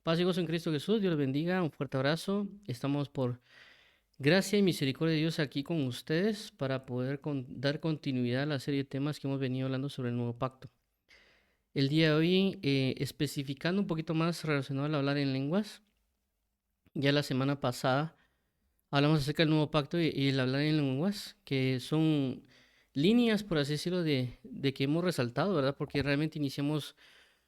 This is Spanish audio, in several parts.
Paz y gozo en Cristo Jesús, Dios los bendiga, un fuerte abrazo. Estamos por gracia y misericordia de Dios aquí con ustedes para poder dar continuidad a la serie de temas que hemos venido hablando sobre el nuevo pacto. El día de hoy, especificando un poquito más relacionado al hablar en lenguas, ya la semana pasada hablamos acerca del nuevo pacto y el hablar en lenguas, que son líneas, por así decirlo, de que hemos resaltado, ¿verdad? Porque realmente iniciamos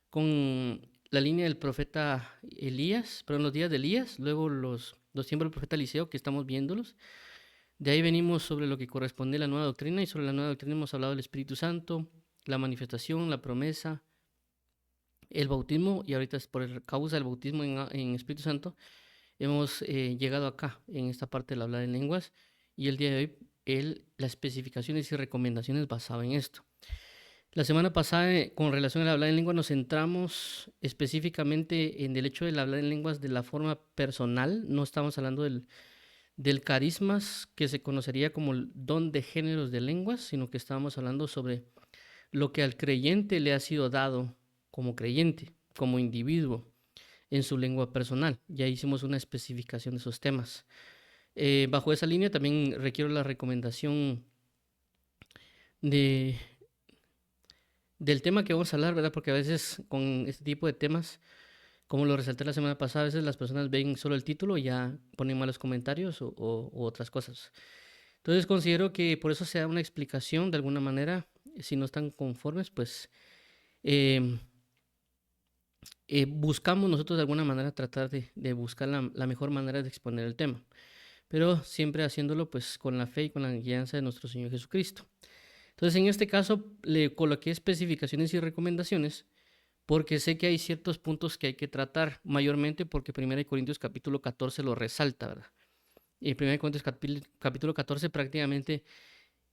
con la línea del profeta Elías, perdón, los días de Elías, luego los tiempos del profeta Eliseo, que estamos viéndolos. De ahí venimos sobre lo que corresponde a la nueva doctrina, y sobre la nueva doctrina hemos hablado del Espíritu Santo, la manifestación, la promesa, el bautismo, y ahorita es por causa del bautismo en Espíritu Santo, hemos llegado acá, en esta parte del hablar en lenguas, y el día de hoy las especificaciones y recomendaciones basadas en esto. La semana pasada, con relación al hablar en lengua, nos centramos específicamente en el hecho del hablar en lenguas de la forma personal. No estamos hablando del carismas, que se conocería como el don de géneros de lenguas, sino que estábamos hablando sobre lo que al creyente le ha sido dado como creyente, como individuo, en su lengua personal. Ya hicimos una especificación de esos temas. Bajo esa línea también requiero la recomendación de del tema que vamos a hablar, ¿verdad? Porque a veces con este tipo de temas, como lo resalté la semana pasada, a veces las personas ven solo el título y ya ponen malos comentarios u otras cosas. Entonces considero que por eso se da una explicación de alguna manera. Si no están conformes, pues eh, buscamos nosotros de alguna manera tratar de buscar la mejor manera de exponer el tema, pero siempre haciéndolo pues con la fe y con la guianza de nuestro Señor Jesucristo. Entonces en este caso le coloqué especificaciones y recomendaciones porque sé que hay ciertos puntos que hay que tratar, mayormente porque 1 Corintios capítulo 14 lo resalta, ¿verdad? Y 1 Corintios capítulo 14 prácticamente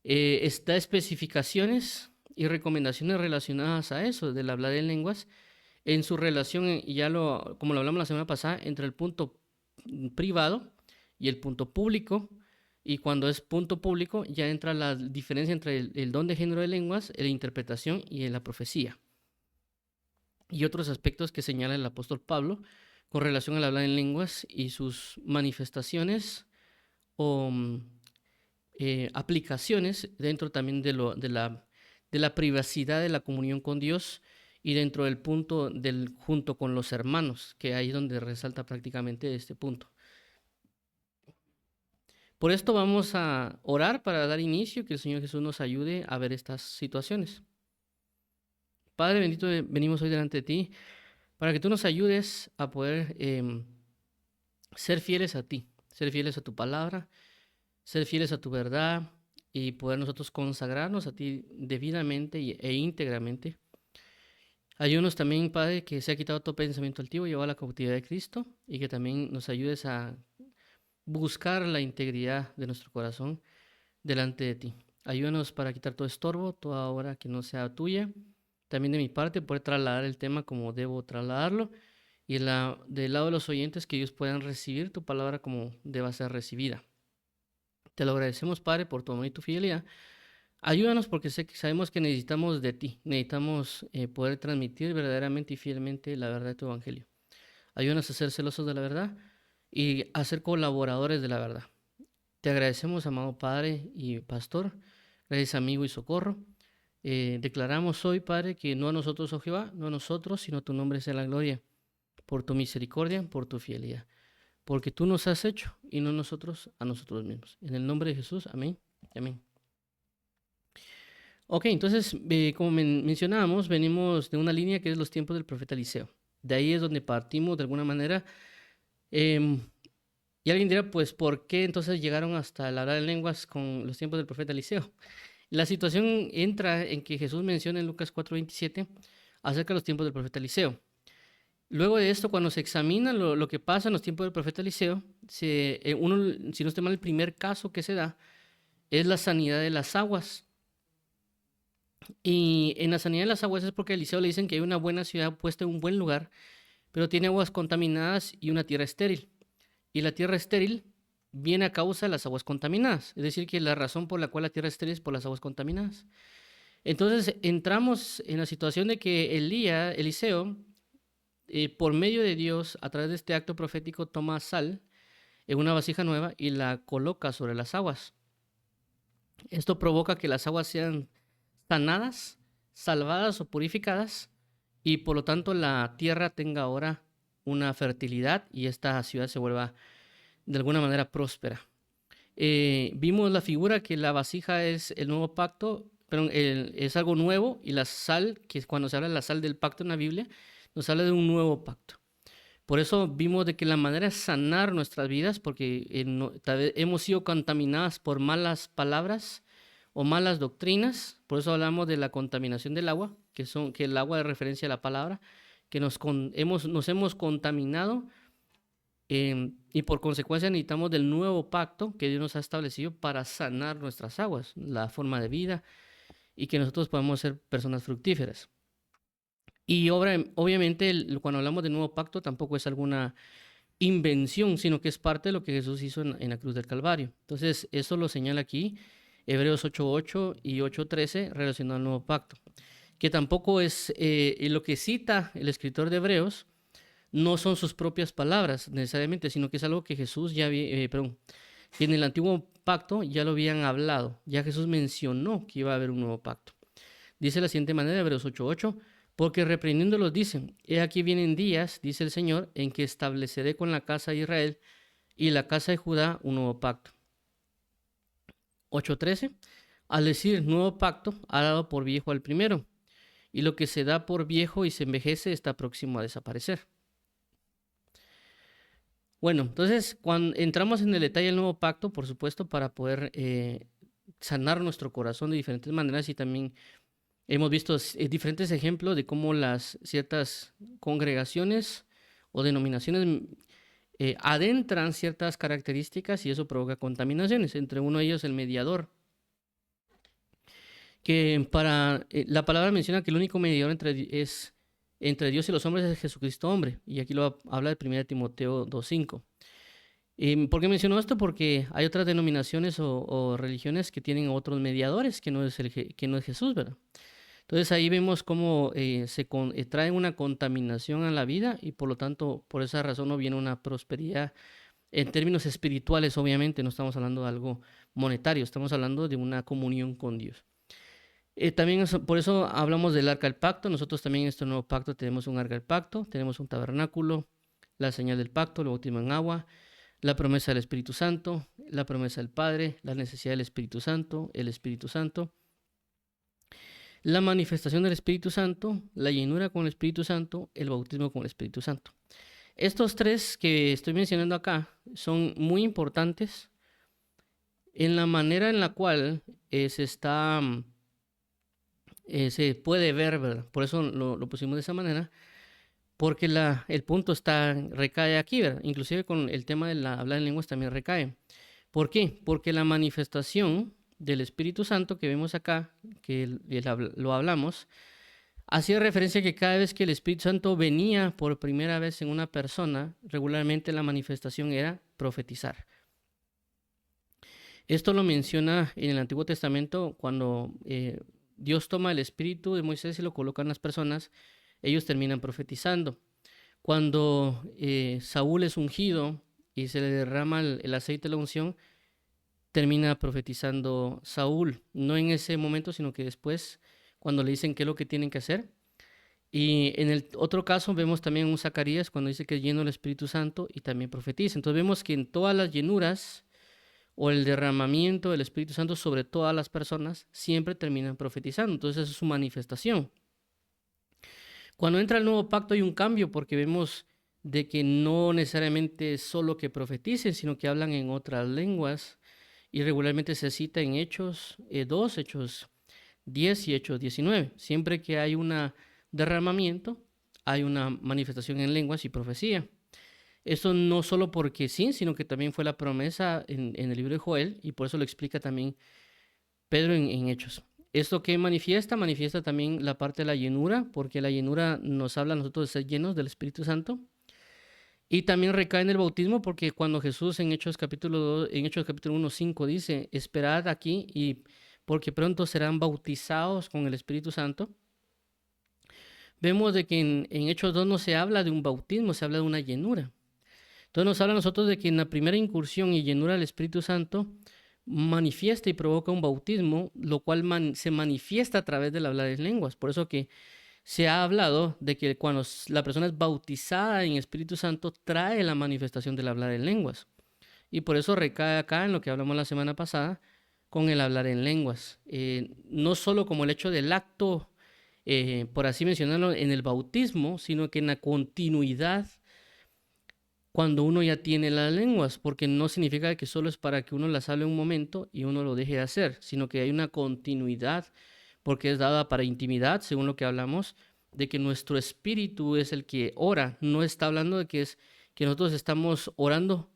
está especificaciones y recomendaciones relacionadas a eso, del hablar en lenguas, en su relación, como lo hablamos la semana pasada, entre el punto privado y el punto público. Y cuando es punto público, ya entra la diferencia entre el don de género de lenguas, la interpretación y la profecía. Y otros aspectos que señala el apóstol Pablo con relación al hablar en lenguas y sus manifestaciones o aplicaciones dentro también de la privacidad de la comunión con Dios y dentro del punto del junto con los hermanos, que ahí es donde resalta prácticamente este punto. Por esto vamos a orar para dar inicio, que el Señor Jesús nos ayude a ver estas situaciones. Padre bendito, venimos hoy delante de ti para que tú nos ayudes a poder ser fieles a ti, ser fieles a tu palabra, ser fieles a tu verdad y poder nosotros consagrarnos a ti debidamente e íntegramente. Ayúdanos también, Padre, que se ha quitado todo pensamiento altivo y llevado a la cautividad de Cristo, y que también nos ayudes a buscar la integridad de nuestro corazón delante de ti. Ayúdanos para quitar todo estorbo, toda obra que no sea tuya. También de mi parte, poder trasladar el tema como debo trasladarlo, y del lado de los oyentes, que ellos puedan recibir tu palabra como deba ser recibida. Te lo agradecemos, Padre, por tu amor y tu fidelidad. Ayúdanos porque sabemos que necesitamos de ti, necesitamos poder transmitir verdaderamente y fielmente la verdad de tu evangelio. Ayúdanos a ser celosos de la verdad y a ser colaboradores de la verdad. Te agradecemos, amado Padre y Pastor, gracias amigo y socorro. Declaramos hoy, Padre, que no a nosotros, oh Jehová, no a nosotros, sino a tu nombre sea la gloria, por tu misericordia, por tu fidelidad, porque tú nos has hecho y no nosotros a nosotros mismos. En el nombre de Jesús, amén y amén. Ok, entonces, como mencionábamos, venimos de una línea que es los tiempos del profeta Eliseo. De ahí es donde partimos de alguna manera. Y alguien dirá, pues, ¿por qué entonces llegaron hasta el hablar en lenguas con los tiempos del profeta Eliseo? La situación entra en que Jesús menciona en Lucas 4:27 acerca de los tiempos del profeta Eliseo. Luego de esto, cuando se examina lo que pasa en los tiempos del profeta Eliseo, si no estoy mal, el primer caso que se da es la sanidad de las aguas. Y en la sanidad de las aguas es porque a Eliseo le dicen que hay una buena ciudad puesta en un buen lugar, pero tiene aguas contaminadas y una tierra estéril. Y la tierra estéril viene a causa de las aguas contaminadas. Es decir, que la razón por la cual la tierra estéril es por las aguas contaminadas. Entonces entramos en la situación de que Eliseo por medio de Dios, a través de este acto profético, toma sal en una vasija nueva y la coloca sobre las aguas. Esto provoca que las aguas sean sanadas, salvadas o purificadas, y por lo tanto la tierra tenga ahora una fertilidad y esta ciudad se vuelva de alguna manera próspera. Vimos la figura que la vasija es el nuevo pacto, pero es algo nuevo, y la sal, que es cuando se habla de la sal del pacto en la Biblia, nos habla de un nuevo pacto. Por eso vimos de que la manera de sanar nuestras vidas, porque tal vez hemos sido contaminadas por malas palabras o malas doctrinas, por eso hablamos de la contaminación del agua, que el agua de referencia a la palabra, que nos hemos contaminado, y por consecuencia necesitamos del nuevo pacto que Dios nos ha establecido para sanar nuestras aguas, la forma de vida, y que nosotros podamos ser personas fructíferas. Y obviamente cuando hablamos de nuevo pacto tampoco es alguna invención, sino que es parte de lo que Jesús hizo en la cruz del Calvario. Entonces, eso lo señala aquí Hebreos 8:8 y 8:13 relacionado al nuevo pacto, que tampoco es lo que cita el escritor de Hebreos, no son sus propias palabras necesariamente, sino que es algo que Jesús ya había, que en el antiguo pacto ya lo habían hablado, ya Jesús mencionó que iba a haber un nuevo pacto. Dice de la siguiente manera, Hebreos 8:8, porque reprendiéndolos dicen, he aquí vienen días, dice el Señor, en que estableceré con la casa de Israel y la casa de Judá un nuevo pacto. 8:13, al decir nuevo pacto, ha dado por viejo al primero, y lo que se da por viejo y se envejece está próximo a desaparecer. Bueno, entonces cuando entramos en el detalle del nuevo pacto, por supuesto, para poder sanar nuestro corazón de diferentes maneras, y también hemos visto diferentes ejemplos de cómo las ciertas congregaciones o denominaciones adentran ciertas características y eso provoca contaminaciones. Entre uno de ellos el mediador, que la palabra menciona que el único mediador entre Dios y los hombres es Jesucristo hombre, y aquí lo habla de 1 Timoteo 2:5. ¿Por qué menciono esto? Porque hay otras denominaciones o religiones que tienen otros mediadores que no es Jesús, ¿verdad? Entonces ahí vemos cómo trae una contaminación a la vida, y por lo tanto por esa razón no viene una prosperidad en términos espirituales. Obviamente no estamos hablando de algo monetario, estamos hablando de una comunión con Dios. También por eso hablamos del arca del pacto. Nosotros también en este nuevo pacto tenemos un arca del pacto, tenemos un tabernáculo, la señal del pacto, el bautismo en agua, la promesa del Espíritu Santo, la promesa del Padre, la necesidad del Espíritu Santo, el Espíritu Santo, la manifestación del Espíritu Santo, la llenura con el Espíritu Santo, el bautismo con el Espíritu Santo. Estos tres que estoy mencionando acá son muy importantes en la manera en la cual se puede ver, ¿verdad? Por eso lo pusimos de esa manera, porque el punto recae aquí, ¿verdad? Inclusive con el tema de hablar en lenguas también recae. ¿Por qué? Porque la manifestación del Espíritu Santo que vemos acá, que lo hablamos, hacía referencia a que cada vez que el Espíritu Santo venía por primera vez en una persona, regularmente la manifestación era profetizar. Esto lo menciona en el Antiguo Testamento cuando Dios toma el espíritu de Moisés y lo coloca en las personas, ellos terminan profetizando. Cuando Saúl es ungido y se le derrama el aceite de la unción, termina profetizando Saúl, no en ese momento, sino que después, cuando le dicen qué es lo que tienen que hacer. Y en el otro caso vemos también un Zacarías cuando dice que es lleno del Espíritu Santo y también profetiza. Entonces vemos que en todas las llenuras o el derramamiento del Espíritu Santo sobre todas las personas siempre terminan profetizando. Entonces esa es su manifestación. Cuando entra el nuevo pacto hay un cambio, porque vemos de que no necesariamente es solo que profeticen, sino que hablan en otras lenguas, y regularmente se cita en Hechos 2, Hechos 10 y Hechos 19. Siempre que hay un derramamiento, hay una manifestación en lenguas y profecía. Eso no solo porque sí, sino que también fue la promesa en el libro de Joel, y por eso lo explica también Pedro en Hechos. Esto que manifiesta también la parte de la llenura, porque la llenura nos habla a nosotros de ser llenos del Espíritu Santo. Y también recae en el bautismo, porque cuando Jesús en Hechos capítulo 1:5 dice, esperad aquí y porque pronto serán bautizados con el Espíritu Santo, vemos de que en Hechos 2 no se habla de un bautismo, se habla de una llenura. Entonces nos habla a nosotros de que en la primera incursión y llenura del Espíritu Santo manifiesta y provoca un bautismo, lo cual se manifiesta a través del hablar en lenguas. Por eso que se ha hablado de que cuando la persona es bautizada en Espíritu Santo, trae la manifestación del hablar en lenguas. Y por eso recae acá en lo que hablamos la semana pasada con el hablar en lenguas. No solo como el hecho del acto, por así mencionarlo, en el bautismo, sino que en la continuidad cuando uno ya tiene las lenguas, porque no significa que solo es para que uno las hable un momento y uno lo deje de hacer, sino que hay una continuidad, porque es dada para intimidad, según lo que hablamos, de que nuestro espíritu es el que ora. No está hablando de que es que nosotros estamos orando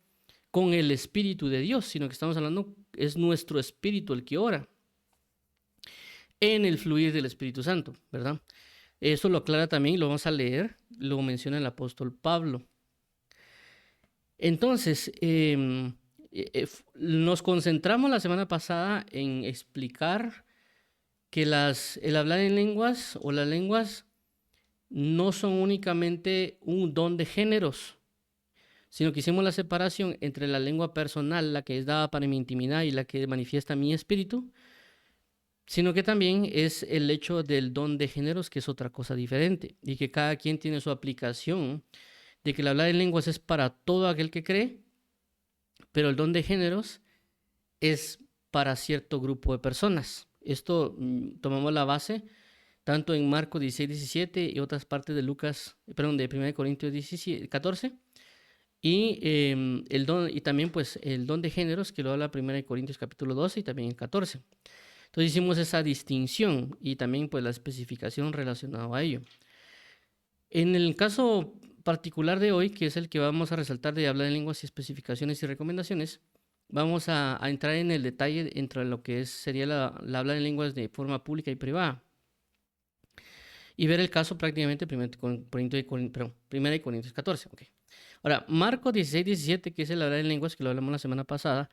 con el Espíritu de Dios, sino que estamos hablando, es nuestro espíritu el que ora en el fluir del Espíritu Santo, ¿verdad? Eso lo aclara también, lo vamos a leer, lo menciona el apóstol Pablo. Entonces, nos concentramos la semana pasada en explicar que el hablar en lenguas o las lenguas no son únicamente un don de géneros, sino que hicimos la separación entre la lengua personal, la que es dada para mi intimidad y la que manifiesta mi espíritu, sino que también es el hecho del don de géneros, que es otra cosa diferente, y que cada quien tiene su aplicación, de que el hablar en lenguas es para todo aquel que cree, pero el don de géneros es para cierto grupo de personas. Esto tomamos la base tanto en Marcos 16-17 y otras partes de Lucas, perdón, de 1 Corintios 14. Y también pues el don de géneros, que lo habla 1 Corintios capítulo 12 y también el 14. Entonces hicimos esa distinción y también pues la especificación relacionada a ello. En el caso particular de hoy, que es el que vamos a resaltar de hablar en lenguas y especificaciones y recomendaciones, vamos a entrar en el detalle entre lo que sería la hablar en lenguas de forma pública y privada. Y ver el caso prácticamente 1 Corintios 14. Okay. Ahora, Marcos 16-17, que es el hablar en lenguas, que lo hablamos la semana pasada,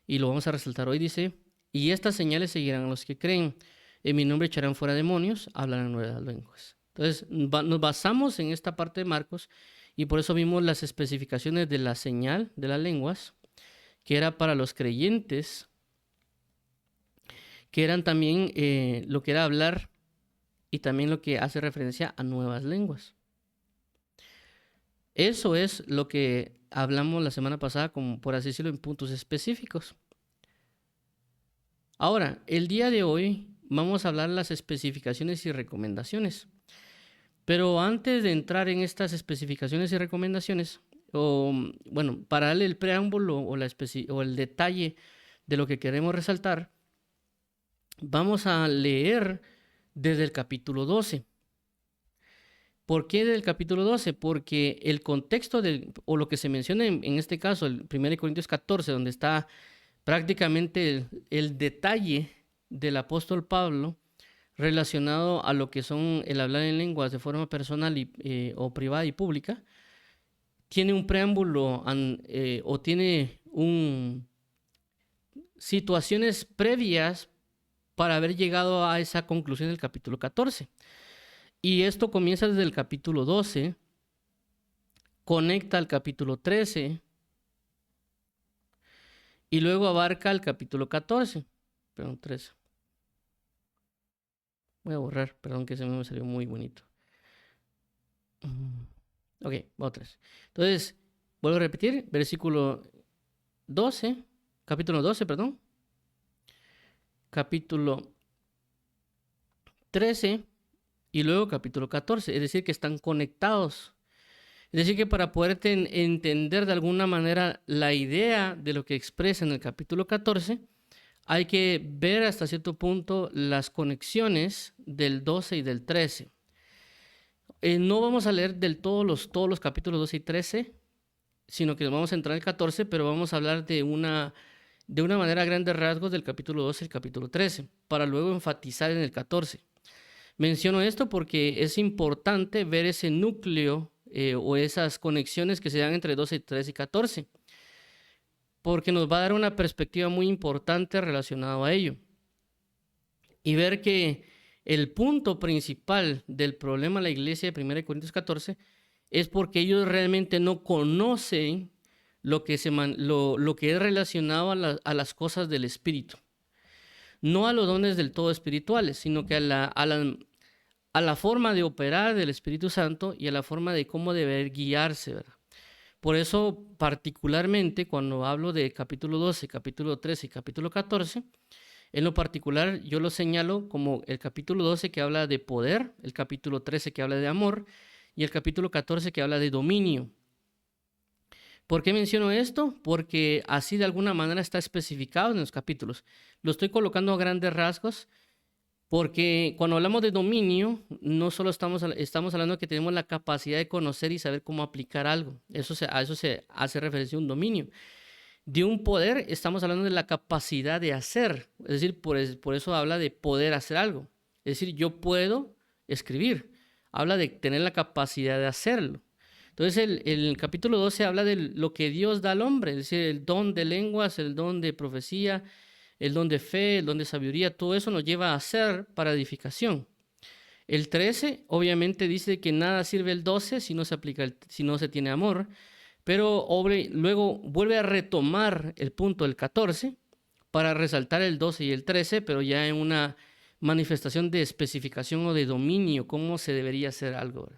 y lo vamos a resaltar hoy, dice: y estas señales seguirán a los que creen. En mi nombre echarán fuera demonios, hablarán nuevas lenguas. Entonces, nos basamos en esta parte de Marcos, y por eso vimos las especificaciones de la señal de las lenguas, que era para los creyentes, que eran también lo que era hablar, y también lo que hace referencia a nuevas lenguas. Eso es lo que hablamos la semana pasada, como por así decirlo, en puntos específicos. Ahora, el día de hoy vamos a hablar de las especificaciones y recomendaciones. Pero antes de entrar en estas especificaciones y recomendaciones, para darle el preámbulo o el detalle de lo que queremos resaltar, vamos a leer desde el capítulo 12. ¿Por qué del capítulo 12? Porque el contexto o lo que se menciona en este caso, el 1 Corintios 14, donde está prácticamente el detalle del apóstol Pablo relacionado a lo que son el hablar en lenguas de forma personal o privada y pública, tiene un preámbulo o tiene situaciones previas para haber llegado a esa conclusión del capítulo 14. Y esto comienza desde el capítulo 12, conecta al capítulo 13 y luego abarca el capítulo 14. Perdón, 13. Voy a borrar, perdón que se me salió muy bonito. Ok, otra vez. Entonces, vuelvo a repetir, versículo 12, capítulo 12, perdón. Capítulo 13 y luego capítulo 14, es decir, que están conectados. Es decir, que para poder entender de alguna manera la idea de lo que expresa en el capítulo 14, hay que ver hasta cierto punto las conexiones del 12 y del 13. No vamos a leer todos los capítulos 12 y 13, sino que vamos a entrar al 14, pero vamos a hablar de una manera a grandes rasgos del capítulo 12 y el capítulo 13, para luego enfatizar en el 14. Menciono esto porque es importante ver ese núcleo o esas conexiones que se dan entre 12, 13 y 14, porque nos va a dar una perspectiva muy importante relacionada a ello. Y ver que El punto principal del problema de la iglesia de 1 Corintios 14 es porque ellos realmente no conocen lo que es relacionado a las cosas del Espíritu. No a los dones del todo espirituales, sino que a la forma de operar del Espíritu Santo y a la forma de cómo deber guiarse, ¿verdad? Por eso, particularmente, cuando hablo de capítulo 12, capítulo 13 y capítulo 14, en lo particular yo lo señalo como el capítulo 12 que habla de poder, el capítulo 13 que habla de amor y el capítulo 14 que habla de dominio. ¿Por qué menciono esto? Porque así de alguna manera está especificado en los capítulos. Lo estoy colocando a grandes rasgos porque cuando hablamos de dominio, no solo estamos hablando de que tenemos la capacidad de conocer y saber cómo aplicar algo. A eso se hace referencia a un dominio. De un poder, estamos hablando de la capacidad de hacer. Es decir, por eso habla de poder hacer algo. Es decir, yo puedo escribir. Habla de tener la capacidad de hacerlo. Entonces, el capítulo 12 habla de lo que Dios da al hombre. Es decir, el don de lenguas, el don de profecía, el don de fe, el don de sabiduría, todo eso nos lleva a hacer para edificación. El 13 obviamente dice que nada sirve el 12 si no se tiene amor, pero luego vuelve a retomar el punto del 14 para resaltar el 12 y el 13, pero ya en una manifestación de especificación o de dominio, cómo se debería hacer algo.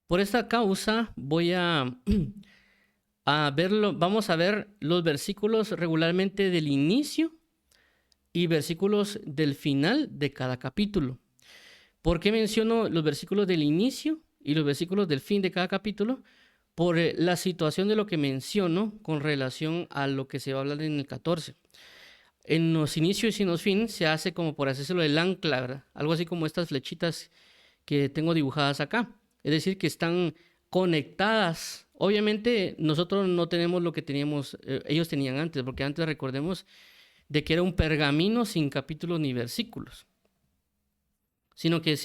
Por esta causa voy a vamos a ver los versículos regularmente del inicio y versículos del final de cada capítulo. ¿Por qué menciono los versículos del inicio y los versículos del fin de cada capítulo? Por la situación de lo que menciono con relación a lo que se va a hablar en el 14. En los inicios y en los fines se hace como por hacérselo el ancla, ¿verdad? Algo así como estas flechitas que tengo dibujadas acá. Es decir, que están conectadas. Obviamente nosotros no tenemos lo que teníamos, ellos tenían antes, porque antes recordemos de que era un pergamino sin capítulos ni versículos, sino que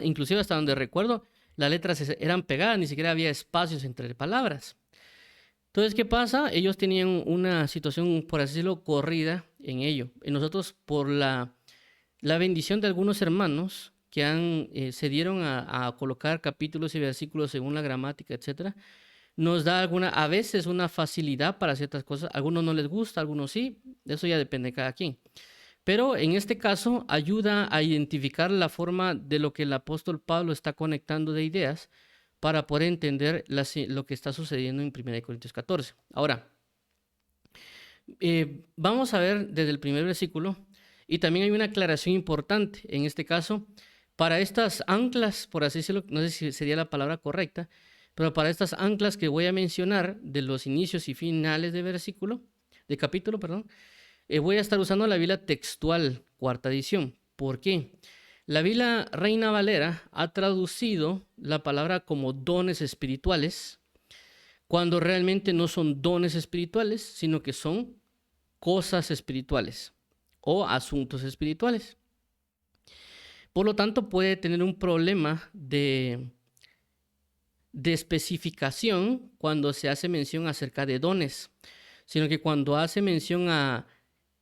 inclusive hasta donde recuerdo, las letras eran pegadas, ni siquiera había espacios entre palabras. Entonces, ¿qué pasa? Ellos tenían una situación, por así decirlo, corrida en ello. Y nosotros, por la bendición de algunos hermanos que se dieron a colocar capítulos y versículos según la gramática, etcétera, nos da a veces una facilidad para ciertas cosas. A algunos no les gusta, a algunos sí, eso ya depende de cada quien. Pero en este caso ayuda a identificar la forma de lo que el apóstol Pablo está conectando de ideas para poder entender lo que está sucediendo en 1 Corintios 14. Ahora, vamos a ver desde el primer versículo, y también hay una aclaración importante en este caso. Para estas anclas, por así decirlo, no sé si sería la palabra correcta, pero para estas anclas que voy a mencionar de los inicios y finales de capítulo, voy a estar usando la Biblia textual, cuarta edición. ¿Por qué? La Biblia Reina Valera ha traducido la palabra como dones espirituales, cuando realmente no son dones espirituales, sino que son cosas espirituales o asuntos espirituales. Por lo tanto, puede tener un problema de especificación cuando se hace mención acerca de dones, sino que cuando hace mención a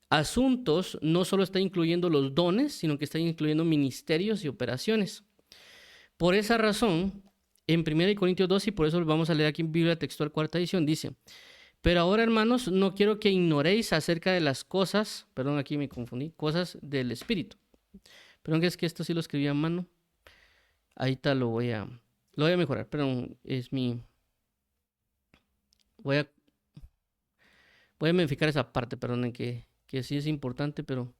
asuntos, no solo está incluyendo los dones, sino que está incluyendo ministerios y operaciones. Por esa razón, en 1 Corintios 2, y por eso lo vamos a leer aquí en Biblia Textual, cuarta edición, dice: pero ahora, hermanos, no quiero que ignoréis acerca de las cosas, perdón, aquí me confundí, cosas del Espíritu. Perdón, es que esto sí lo escribí a mano. Ahí está, lo voy a mejorar, perdón, voy a modificar esa parte, perdón, que sí es importante, pero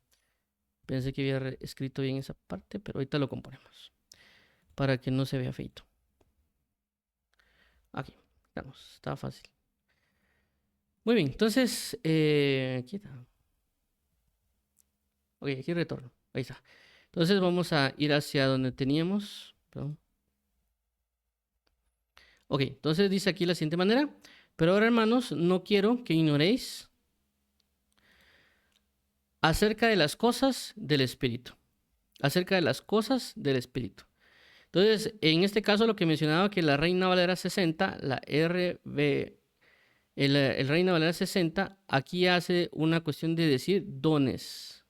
pensé que había escrito bien esa parte, pero ahorita lo componemos para que no se vea feito. Aquí, estamos, está fácil. Muy bien, entonces, aquí está. Ok, aquí retorno, ahí está. Entonces vamos a ir hacia donde teníamos, perdón. Ok, entonces dice aquí la siguiente manera: pero ahora, hermanos, no quiero que ignoréis acerca de las cosas del Espíritu. Acerca de las cosas del Espíritu. Entonces, en este caso lo que mencionaba que la Reina Valera 60, la el Reina Valera 60, aquí hace una cuestión de decir dones.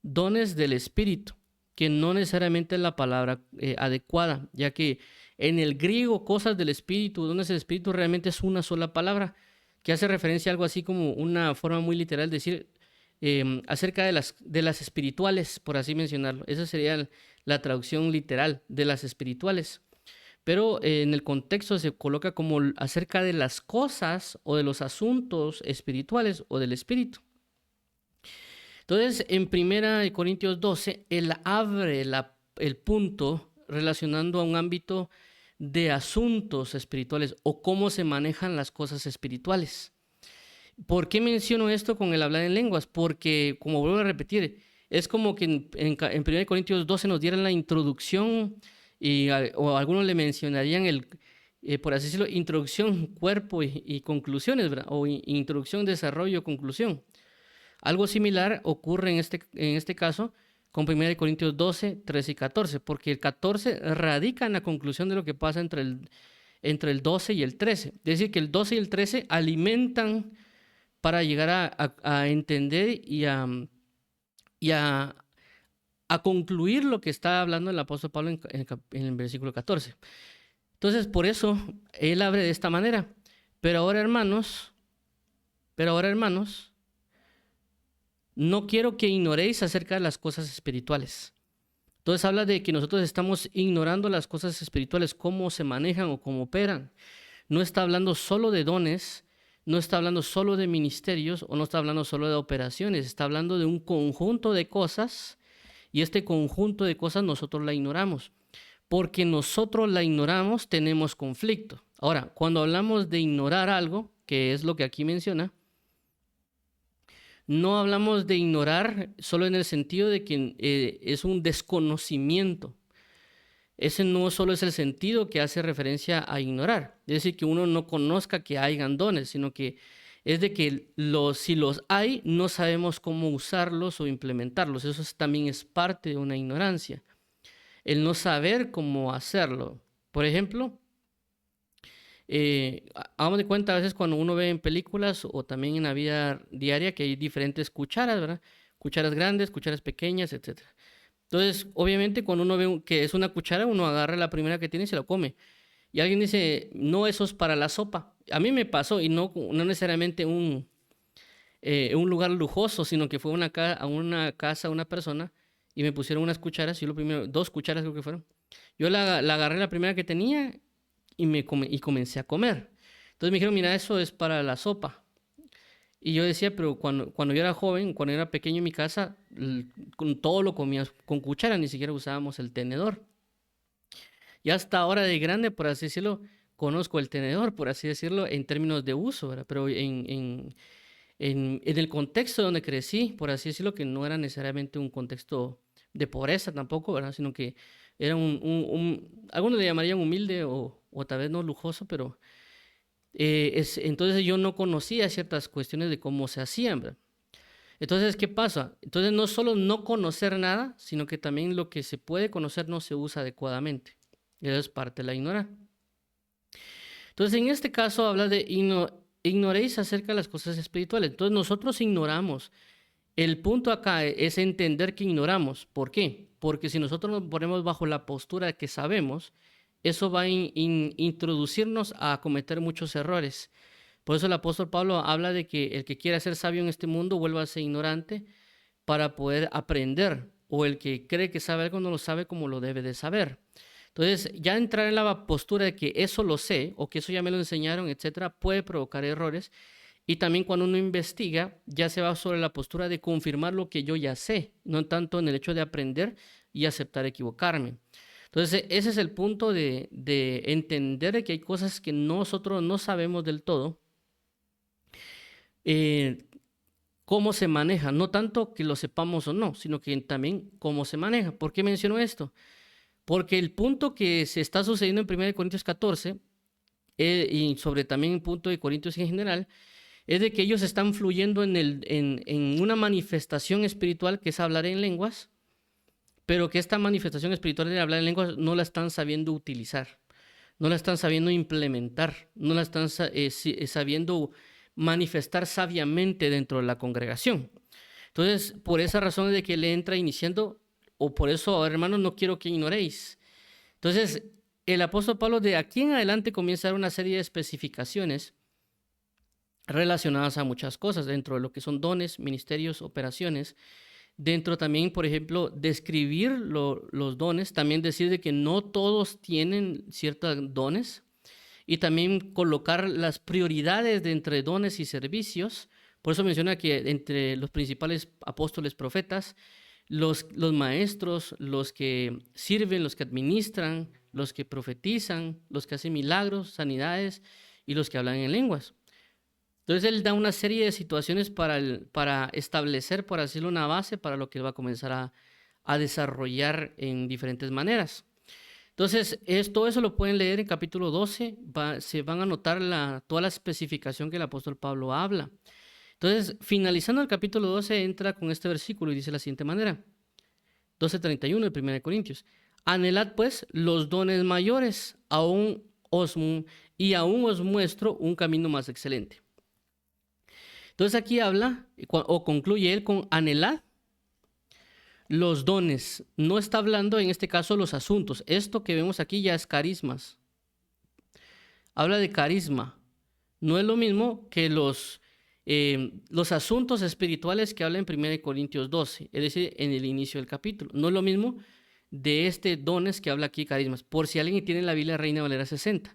Dones del Espíritu, que no necesariamente es la palabra adecuada, ya que en el griego cosas del Espíritu, dones del Espíritu realmente es una sola palabra, que hace referencia a algo así como una forma muy literal de decir acerca de las espirituales, por así mencionarlo. Esa sería la traducción literal de las espirituales. Pero en el contexto se coloca como acerca de las cosas o de los asuntos espirituales o del Espíritu. Entonces, en 1 Corintios 12, él abre el punto relacionando a un ámbito de asuntos espirituales o cómo se manejan las cosas espirituales. ¿Por qué menciono esto con el hablar en lenguas? Porque, como vuelvo a repetir, es como que en 1 Corintios 12 nos dieran la introducción o algunos le mencionarían por así decirlo, introducción, cuerpo y conclusiones, ¿verdad? O introducción, desarrollo, conclusión. Algo similar ocurre en este caso con 1 Corintios 12, 13 y 14, porque el 14 radica en la conclusión de lo que pasa entre el 12 y el 13. Es decir, que el 12 y el 13 alimentan para llegar a entender y a concluir lo que está hablando el apóstol Pablo en el versículo 14. Entonces, por eso, él abre de esta manera. Pero ahora, hermanos, no quiero que ignoréis acerca de las cosas espirituales. Entonces habla de que nosotros estamos ignorando las cosas espirituales, cómo se manejan o cómo operan. No está hablando solo de dones, no está hablando solo de ministerios o no está hablando solo de operaciones, está hablando de un conjunto de cosas y este conjunto de cosas nosotros la ignoramos. Porque nosotros la ignoramos, tenemos conflicto. Ahora, cuando hablamos de ignorar algo, que es lo que aquí menciona, no hablamos de ignorar solo en el sentido de que es un desconocimiento. Ese no solo es el sentido que hace referencia a ignorar. Es decir, que uno no conozca que hayan dones, sino que es de que si los hay, no sabemos cómo usarlos o implementarlos. Eso también es parte de una ignorancia. El no saber cómo hacerlo. Por ejemplo, hagamos de cuenta a veces cuando uno ve en películas o también en la vida diaria que hay diferentes cucharas, ¿verdad? Cucharas grandes, cucharas pequeñas, etc. Entonces, obviamente, cuando uno ve que es una cuchara, uno agarra la primera que tiene y se la come. Y alguien dice, no, eso es para la sopa. A mí me pasó, y no necesariamente un lugar lujoso, sino que fue a una casa, una persona, y me pusieron unas cucharas, y dos cucharas creo que fueron. Yo la agarré la primera que tenía y comencé a comer. Entonces me dijeron, mira, eso es para la sopa. Y yo decía, pero cuando yo era joven, cuando era pequeño en mi casa, con todo lo comía con cuchara, ni siquiera usábamos el tenedor. Y hasta ahora de grande, por así decirlo, conozco el tenedor, por así decirlo, en términos de uso, ¿verdad? Pero en el contexto donde crecí, por así decirlo, que no era necesariamente un contexto de pobreza tampoco, ¿verdad? Sino que era algunos le llamarían humilde o tal vez no lujoso, pero entonces yo no conocía ciertas cuestiones de cómo se hacían, ¿verdad? Entonces, ¿qué pasa? Entonces no solo no conocer nada, sino que también lo que se puede conocer no se usa adecuadamente. Eso es parte de la ignorancia. Entonces, en este caso habla de ignoréis acerca de las cosas espirituales. Entonces, nosotros ignoramos. El punto acá es entender que ignoramos. ¿Por qué? Porque si nosotros nos ponemos bajo la postura de que sabemos, eso va a introducirnos a cometer muchos errores. Por eso el apóstol Pablo habla de que el que quiera ser sabio en este mundo vuelva a ser ignorante para poder aprender. O el que cree que sabe algo no lo sabe como lo debe de saber. Entonces, ya entrar en la postura de que eso lo sé o que eso ya me lo enseñaron, etcétera, puede provocar errores. Y también cuando uno investiga, ya se va sobre la postura de confirmar lo que yo ya sé, no tanto en el hecho de aprender y aceptar equivocarme. Entonces, ese es el punto de entender que hay cosas que nosotros no sabemos del todo, cómo se maneja, no tanto que lo sepamos o no, sino que también cómo se maneja. ¿Por qué menciono esto? Porque el punto que se está sucediendo en 1 Corintios 14 y sobre también el punto de Corintios en general, es de que ellos están fluyendo en una manifestación espiritual que es hablar en lenguas, pero que esta manifestación espiritual de hablar en lenguas no la están sabiendo utilizar. no la están sabiendo implementar, no la están sabiendo manifestar sabiamente dentro de la congregación. Entonces, por esa razón es de que él entra iniciando, o por eso, hermanos, no quiero que ignoréis. Entonces, el apóstol Pablo de aquí en adelante comienza a dar una serie de especificaciones relacionadas a muchas cosas, dentro de lo que son dones, ministerios, operaciones. Dentro también, por ejemplo, describir los dones, también decir de que no todos tienen ciertos dones, y también colocar las prioridades de entre dones y servicios. Por eso menciona que entre los principales apóstoles, profetas, los maestros, los que sirven, los que administran, los que profetizan, los que hacen milagros, sanidades y los que hablan en lenguas. Entonces él da una serie de situaciones para establecer, por decirlo, una base para lo que él va a comenzar a desarrollar en diferentes maneras. Entonces, todo eso lo pueden leer en capítulo 12, se van a notar toda la especificación que el apóstol Pablo habla. Entonces, finalizando el capítulo 12, entra con este versículo y dice de la siguiente manera, 12:31 de 1 Corintios, anhelad pues los dones mayores, aún os muestro un camino más excelente. Entonces aquí habla o concluye él con anhelad los dones. No está hablando en este caso los asuntos. Esto que vemos aquí ya es carismas. Habla de carisma. No es lo mismo que los asuntos espirituales que habla en 1 Corintios 12, es decir, en el inicio del capítulo. No es lo mismo de dones que habla aquí carismas. Por si alguien tiene la Biblia Reina Valera 60,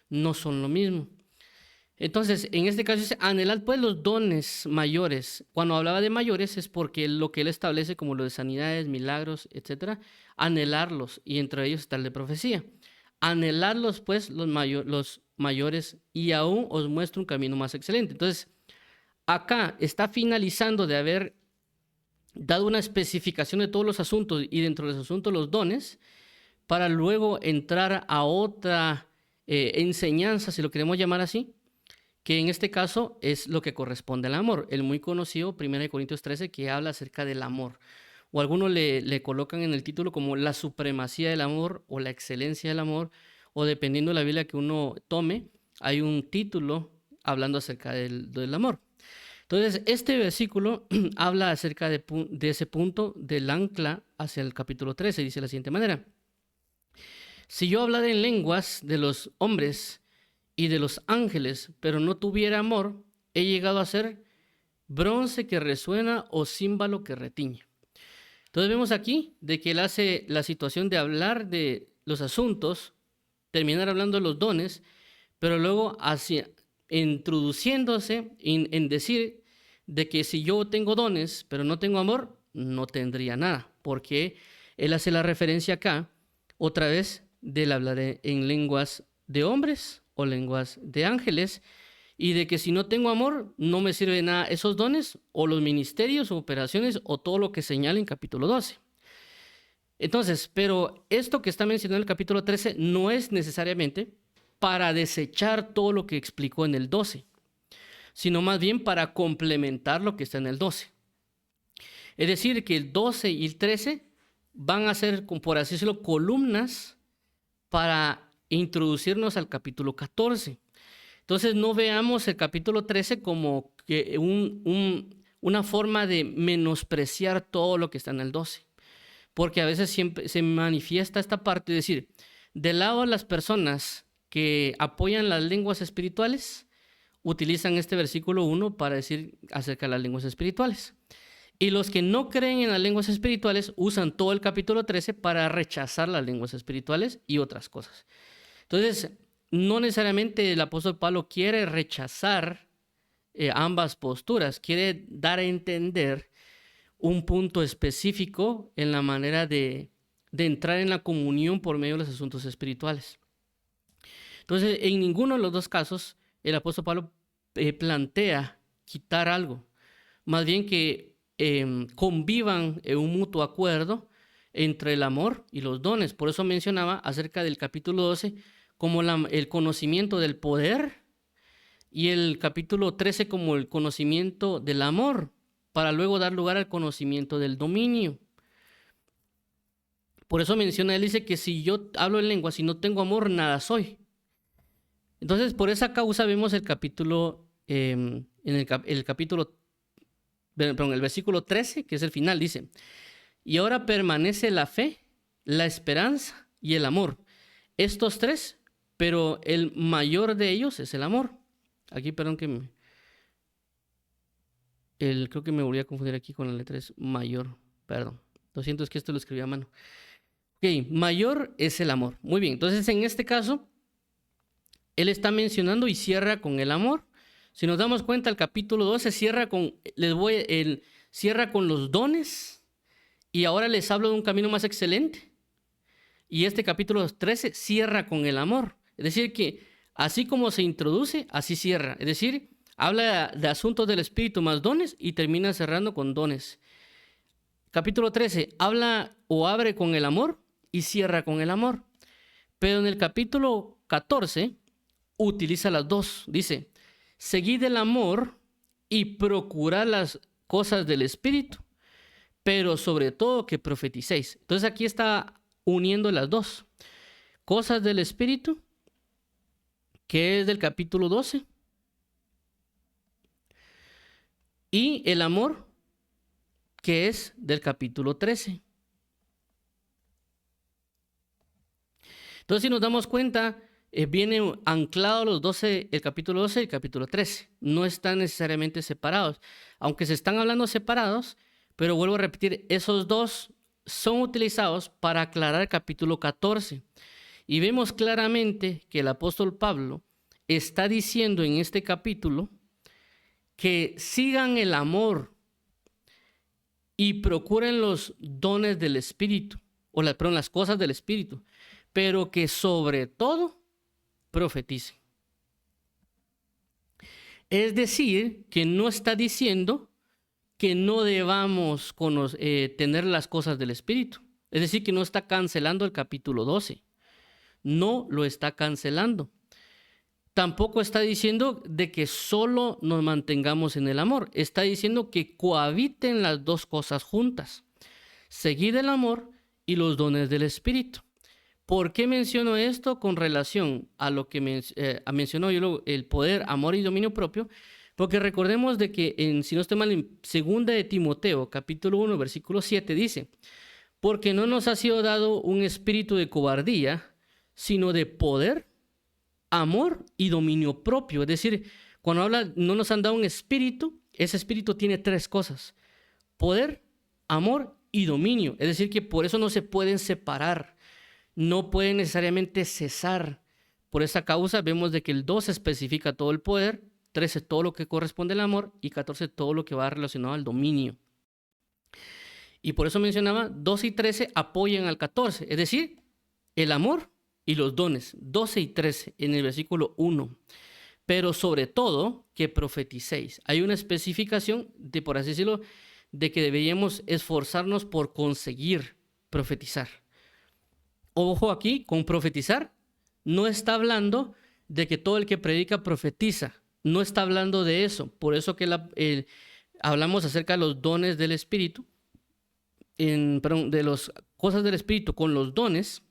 no son lo mismo. Entonces, en este caso dice, anhelad pues los dones mayores. Cuando hablaba de mayores es porque lo que él establece como lo de sanidades, milagros, etcétera, anhelarlos, y entre ellos está el de profecía. Anheladlos pues los mayores, y aún os muestro un camino más excelente. Entonces, acá está finalizando de haber dado una especificación de todos los asuntos y dentro de los asuntos los dones, para luego entrar a otra enseñanza, si lo queremos llamar así, que en este caso es lo que corresponde al amor. El muy conocido 1 Corintios 13, que habla acerca del amor. O algunos le colocan en el título como la supremacía del amor o la excelencia del amor, o dependiendo de la Biblia que uno tome, hay un título hablando acerca del amor. Entonces, este versículo habla acerca de ese punto del ancla hacia el capítulo 13. Dice de la siguiente manera: si yo hablara en lenguas de los hombres y de los ángeles, pero no tuviera amor, he llegado a ser bronce que resuena o címbalo que retiñe. Entonces vemos aquí de que él hace la situación de hablar de los asuntos, terminar hablando de los dones, pero luego introduciéndose en decir de que si yo tengo dones, pero no tengo amor, no tendría nada, porque él hace la referencia acá, otra vez, del hablar en lenguas de hombres o lenguas de ángeles, y de que si no tengo amor, no me sirve de nada esos dones, o los ministerios, o operaciones, o todo lo que señala en capítulo 12. Entonces, pero esto que está mencionado en el capítulo 13 no es necesariamente para desechar todo lo que explicó en el 12, sino más bien para complementar lo que está en el 12. Es decir, que el 12 y el 13 van a ser, por así decirlo, columnas para introducirnos al capítulo 14. Entonces no veamos el capítulo 13 como que una forma de menospreciar todo lo que está en el 12. Porque a veces siempre se manifiesta esta parte, es decir, del lado de las personas que apoyan las lenguas espirituales, utilizan este versículo 1 para decir acerca de las lenguas espirituales. Y los que no creen en las lenguas espirituales usan todo el capítulo 13 para rechazar las lenguas espirituales y otras cosas. Entonces, no necesariamente el apóstol Pablo quiere rechazar ambas posturas, quiere dar a entender un punto específico en la manera de entrar en la comunión por medio de los asuntos espirituales. Entonces, en ninguno de los dos casos, el apóstol Pablo plantea quitar algo, más bien que convivan en un mutuo acuerdo entre el amor y los dones. Por eso mencionaba acerca del capítulo 12 como el conocimiento del poder, y el capítulo 13 como el conocimiento del amor, para luego dar lugar al conocimiento del dominio. Por eso menciona, él dice que si yo hablo en lengua, si no tengo amor, nada soy. Entonces, por esa causa vemos el capítulo, el capítulo, perdón, el versículo 13, que es el final, dice, y ahora permanece la fe, la esperanza y el amor. Estos tres, pero el mayor de ellos es el amor. Aquí, perdón, creo que me volví a confundir aquí con la letra, es mayor, perdón. Lo siento, es que esto lo escribí a mano. Ok, mayor es el amor. Muy bien, entonces en este caso, él está mencionando y cierra con el amor. Si nos damos cuenta, el capítulo 12 cierra con, cierra con los dones y ahora les hablo de un camino más excelente. Y este capítulo 13 cierra con el amor. Es decir, que así como se introduce, así cierra. Es decir, habla de asuntos del espíritu más dones y termina cerrando con dones. Capítulo 13 habla o abre con el amor y cierra con el amor. Pero en el capítulo 14 utiliza las dos. Dice, seguid el amor y procurad las cosas del espíritu, pero sobre todo que profeticéis. Entonces aquí está uniendo las dos. Cosas del espíritu, que es del capítulo 12, y el amor, que es del capítulo 13. Entonces, si nos damos cuenta, viene anclado los 12, el capítulo 12 y el capítulo 13. No están necesariamente separados, aunque se están hablando separados, pero vuelvo a repetir, esos dos son utilizados para aclarar el capítulo 14. Y vemos claramente que el apóstol Pablo está diciendo en este capítulo que sigan el amor y procuren los dones del Espíritu, perdón, las cosas del Espíritu, pero que sobre todo profeticen. Es decir, que no está diciendo que no debamos tener las cosas del Espíritu. Es decir, que no está cancelando el capítulo 12. No lo está cancelando. Tampoco está diciendo de que solo nos mantengamos en el amor. Está diciendo que cohabiten las dos cosas juntas. Seguid el amor y los dones del Espíritu. ¿Por qué menciono esto con relación a lo que mencionó yo, el poder, amor y dominio propio? Porque recordemos de que, si no estoy mal, en 2 de Timoteo, capítulo 1, versículo 7, dice, porque no nos ha sido dado un espíritu de cobardía, sino de poder, amor y dominio propio. Es decir, cuando habla, no nos han dado un espíritu, ese espíritu tiene tres cosas: poder, amor y dominio. Es decir, que por eso no se pueden separar, no pueden necesariamente cesar. Por esa causa vemos de que el 12 especifica todo el poder, 13 todo lo que corresponde al amor y 14 todo lo que va relacionado al dominio. Y por eso mencionaba, 12 y 13 apoyan al 14, es decir, el amor y los dones, 12 y 13 en el versículo 1. Pero sobre todo que profeticéis. Hay una especificación de, por así decirlo, de que deberíamos esforzarnos por conseguir profetizar. Ojo aquí, con profetizar no está hablando de que todo el que predica profetiza. No está hablando de eso. Por eso que hablamos acerca de los dones del Espíritu, de las cosas del Espíritu con los dones.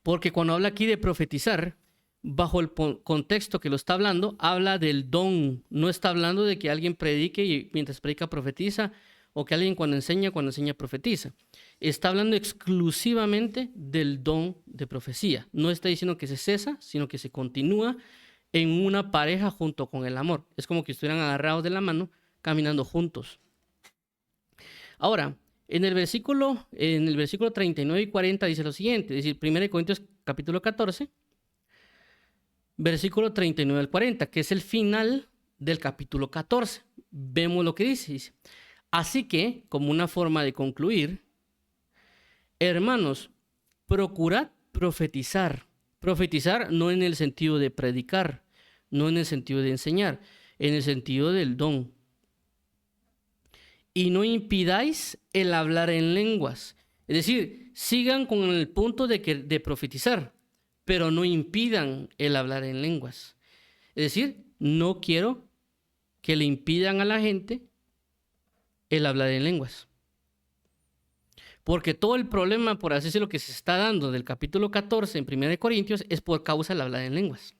Porque cuando habla aquí de profetizar, bajo el contexto que lo está hablando, habla del don. No está hablando de que alguien predique y mientras predica profetiza, o que alguien cuando enseña profetiza. Está hablando exclusivamente del don de profecía. No está diciendo que se cesa, sino que se continúa en una pareja junto con el amor. Es como que estuvieran agarrados de la mano, caminando juntos. Ahora, en el versículo 39 y 40 dice lo siguiente, es decir, 1 Corintios capítulo 14, versículo 39 al 40, que es el final del capítulo 14. Vemos lo que dice. Así que, como una forma de concluir, hermanos, procurad profetizar. Profetizar no en el sentido de predicar, no en el sentido de enseñar, en el sentido del don. Y no impidáis el hablar en lenguas. Es decir, sigan con el punto de profetizar, pero no impidan el hablar en lenguas. Es decir, no quiero que le impidan a la gente el hablar en lenguas. Porque todo el problema, por así decirlo, que se está dando del capítulo 14 en 1 Corintios es por causa de la hablar en lenguas.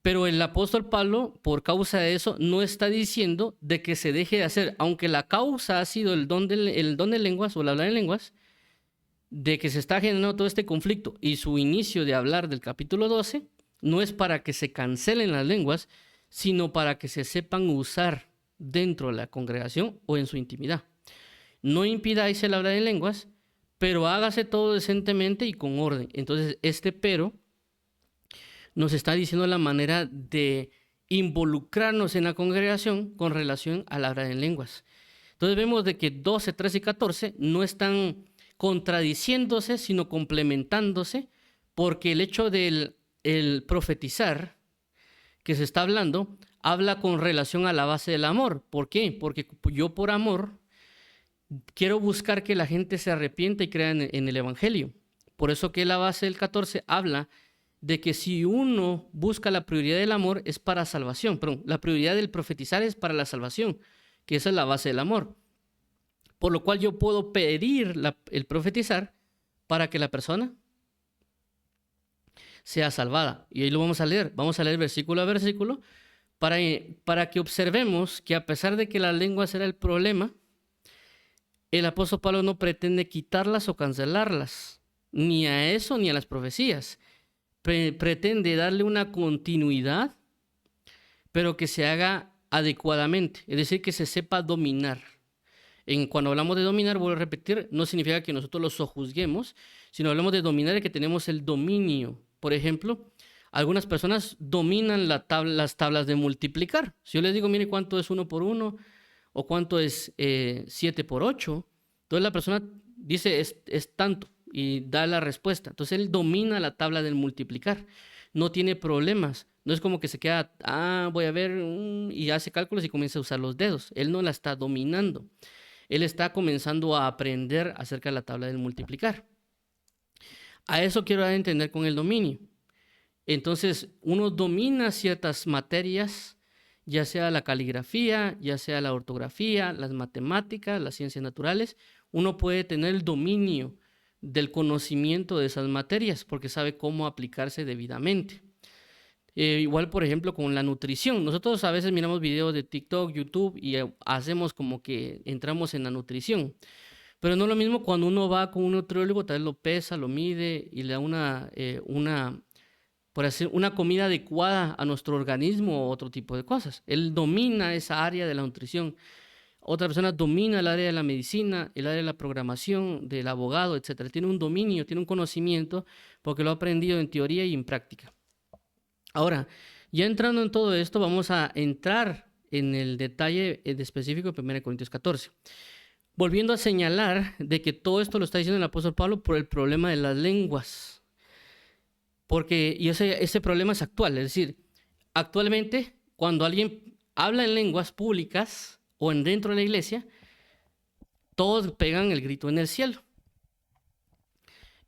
Pero el apóstol Pablo, por causa de eso, no está diciendo de que se deje de hacer, aunque la causa ha sido el don de lenguas o el hablar en lenguas, de que se está generando todo este conflicto y su inicio de hablar del capítulo 12, no es para que se cancelen las lenguas, sino para que se sepan usar dentro de la congregación o en su intimidad. No impidáis el hablar en lenguas, pero hágase todo decentemente y con orden. Entonces, este pero nos está diciendo la manera de involucrarnos en la congregación con relación al hablar en lenguas. Entonces vemos de que 12, 13 y 14 no están contradiciéndose, sino complementándose, porque el hecho del profetizar que se está hablando, habla con relación a la base del amor. ¿Por qué? Porque yo por amor quiero buscar que la gente se arrepienta y crea en el evangelio. Por eso que la base del 14 habla de que si uno busca la prioridad del amor es para salvación, perdón, la prioridad del profetizar es para la salvación, que esa es la base del amor. Por lo cual yo puedo pedir el profetizar para que la persona sea salvada. Y ahí lo vamos a leer versículo a versículo para que observemos que a pesar de que las lenguas era el problema, el apóstol Pablo no pretende quitarlas o cancelarlas, ni a eso ni a las profecías. Pretende darle una continuidad, pero que se haga adecuadamente, es decir, que se sepa dominar. Cuando hablamos de dominar, vuelvo a repetir, no significa que nosotros los sojuzguemos, sino hablamos de dominar y que tenemos el dominio. Por ejemplo, algunas personas dominan las tablas de multiplicar. Si yo les digo, mire cuánto es 1 por 1 o cuánto es 7 por 8, entonces la persona dice es tanto y da la respuesta. Entonces él domina la tabla del multiplicar, no tiene problemas. No es como que se queda, voy a ver, y hace cálculos y comienza a usar los dedos. Él no la está dominando. Él está comenzando a aprender acerca de la tabla del multiplicar. A eso quiero dar a entender con el dominio. Entonces, uno domina ciertas materias, ya sea la caligrafía, ya sea la ortografía, las matemáticas, las ciencias naturales. Uno puede tener el dominio del conocimiento de esas materias porque sabe cómo aplicarse debidamente. Igual, por ejemplo, con la nutrición. Nosotros a veces miramos videos de TikTok, YouTube y hacemos como que entramos en la nutrición. Pero no es lo mismo cuando uno va con un nutriólogo, tal vez lo pesa, lo mide y le da por hacer una comida adecuada a nuestro organismo o otro tipo de cosas. Él domina esa área de la nutrición. Otra persona domina el área de la medicina, el área de la programación, del abogado, etc. Tiene un dominio, tiene un conocimiento porque lo ha aprendido en teoría y en práctica. Ahora, ya entrando en todo esto, vamos a entrar en el detalle específico de 1 Corintios 14. Volviendo a señalar de que todo esto lo está diciendo el apóstol Pablo por el problema de las lenguas. Porque ese problema es actual. Es decir, actualmente, cuando alguien habla en lenguas públicas o dentro de la iglesia, todos pegan el grito en el cielo.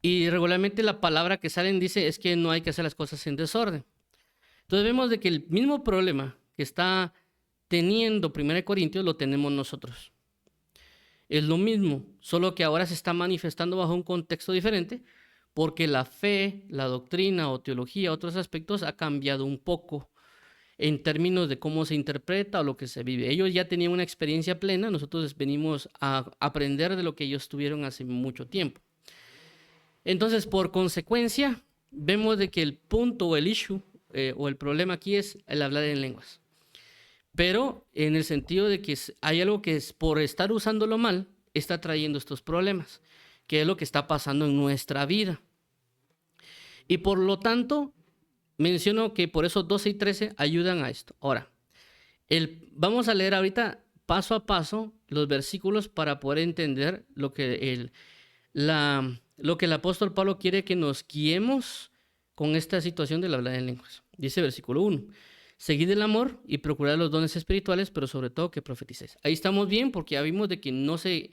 Y regularmente la palabra que salen dice es que no hay que hacer las cosas en desorden. Entonces vemos de que el mismo problema que está teniendo 1 Corintios lo tenemos nosotros. Es lo mismo, solo que ahora se está manifestando bajo un contexto diferente porque la fe, la doctrina o teología, otros aspectos ha cambiado un poco en términos de cómo se interpreta o lo que se vive. Ellos ya tenían una experiencia plena, nosotros venimos a aprender de lo que ellos tuvieron hace mucho tiempo. Entonces, por consecuencia, vemos de que el punto o el issue o el problema aquí es el hablar en lenguas. Pero en el sentido de que hay algo que es por estar usándolo mal, está trayendo estos problemas, que es lo que está pasando en nuestra vida. Y por lo tanto, menciono que por eso 12 y 13 ayudan a esto. Ahora, vamos a leer ahorita paso a paso los versículos para poder entender lo que el apóstol Pablo quiere que nos guiemos con esta situación del hablar en lenguas. Dice versículo 1. Seguid el amor y procurad los dones espirituales, pero sobre todo que profeticéis. Ahí estamos bien porque ya vimos de que no se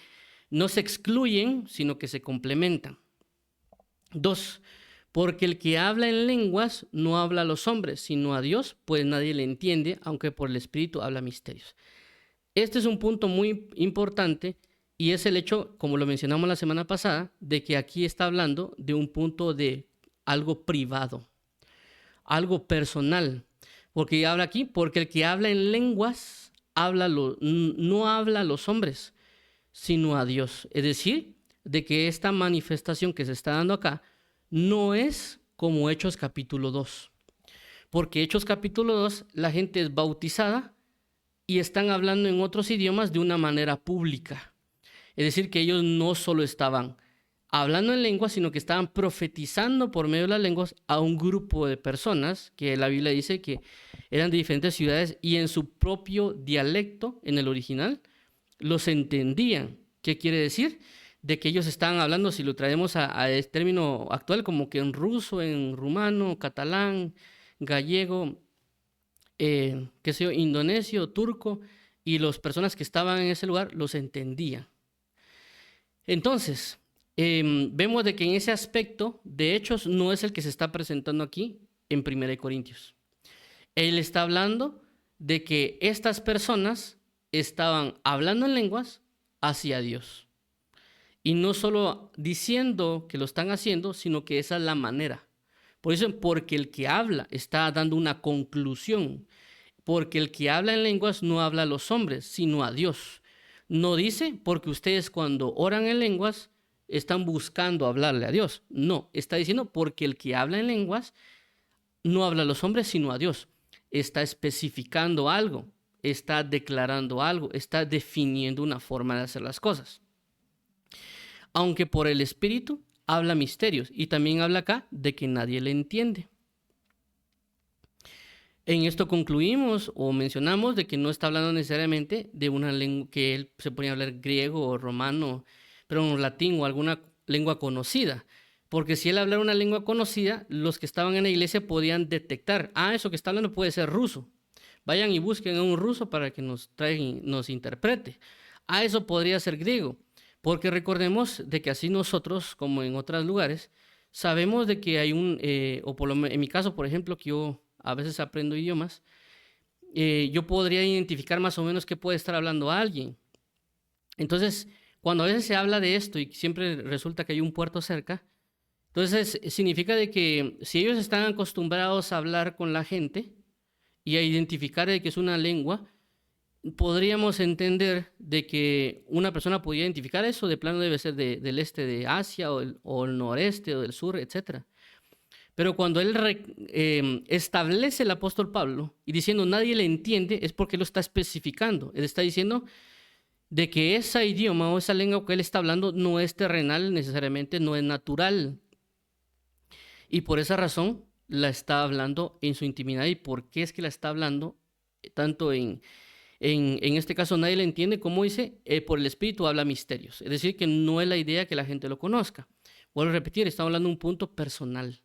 excluyen, sino que se complementan. 2. Porque el que habla en lenguas no habla a los hombres, sino a Dios, pues nadie le entiende, aunque por el Espíritu habla misterios. Este es un punto muy importante Y es el hecho, como lo mencionamos la semana pasada, de que aquí está hablando de un punto de algo privado, algo personal. Porque habla aquí, porque el que habla en lenguas no habla a los hombres, sino a Dios. Es decir, de que esta manifestación que se está dando acá no es como Hechos capítulo 2. Porque Hechos capítulo 2, la gente es bautizada y están hablando en otros idiomas de una manera pública. Es decir, que ellos no solo estaban hablando en lenguas, sino que estaban profetizando por medio de las lenguas a un grupo de personas que la Biblia dice que eran de diferentes ciudades y en su propio dialecto, en el original, los entendían. ¿Qué quiere decir? De que ellos estaban hablando, si lo traemos a este término actual, como que en ruso, en rumano, catalán, gallego, qué sé yo, indonesio, turco, y las personas que estaban en ese lugar los entendían. Entonces, vemos de que en ese aspecto, de hechos, no es el que se está presentando aquí en 1 Corintios. Él está hablando de que estas personas estaban hablando en lenguas hacia Dios. Y no solo diciendo que lo están haciendo, sino que esa es la manera. Por eso, porque el que habla está dando una conclusión. Porque el que habla en lenguas no habla a los hombres, sino a Dios. No dice porque ustedes cuando oran en lenguas están buscando hablarle a Dios. No, está diciendo porque el que habla en lenguas no habla a los hombres, sino a Dios. Está especificando algo, está declarando algo, está definiendo una forma de hacer las cosas. Aunque por el Espíritu habla misterios y también habla acá de que nadie le entiende. En esto concluimos o mencionamos de que no está hablando necesariamente de una lengua que él se ponía a hablar griego o romano, pero en latín o alguna lengua conocida. Porque si él hablara una lengua conocida, los que estaban en la iglesia podían detectar, eso que está hablando puede ser ruso. Vayan y busquen a un ruso para que nos interprete. Eso podría ser griego. Porque recordemos de que así nosotros, como en otros lugares, sabemos de que hay en mi caso, por ejemplo, que yo a veces aprendo idiomas, yo podría identificar más o menos qué puede estar hablando alguien. Entonces, cuando a veces se habla de esto y siempre resulta que hay un puerto cerca, entonces significa de que si ellos están acostumbrados a hablar con la gente y a identificar de que es una lengua, podríamos entender de que una persona podría identificar eso, de plano debe ser del este de Asia o el noreste o del sur, etcétera. Pero cuando él establece el apóstol Pablo y diciendo nadie le entiende, es porque lo está especificando. Él está diciendo de que ese idioma o esa lengua que él está hablando no es terrenal necesariamente, no es natural. Y por esa razón la está hablando en su intimidad. ¿Y por qué es que la está hablando tanto en este caso nadie le entiende? Como dice, por el Espíritu habla misterios. Es decir, que no es la idea que la gente lo conozca. Vuelvo a repetir, estamos hablando de un punto personal,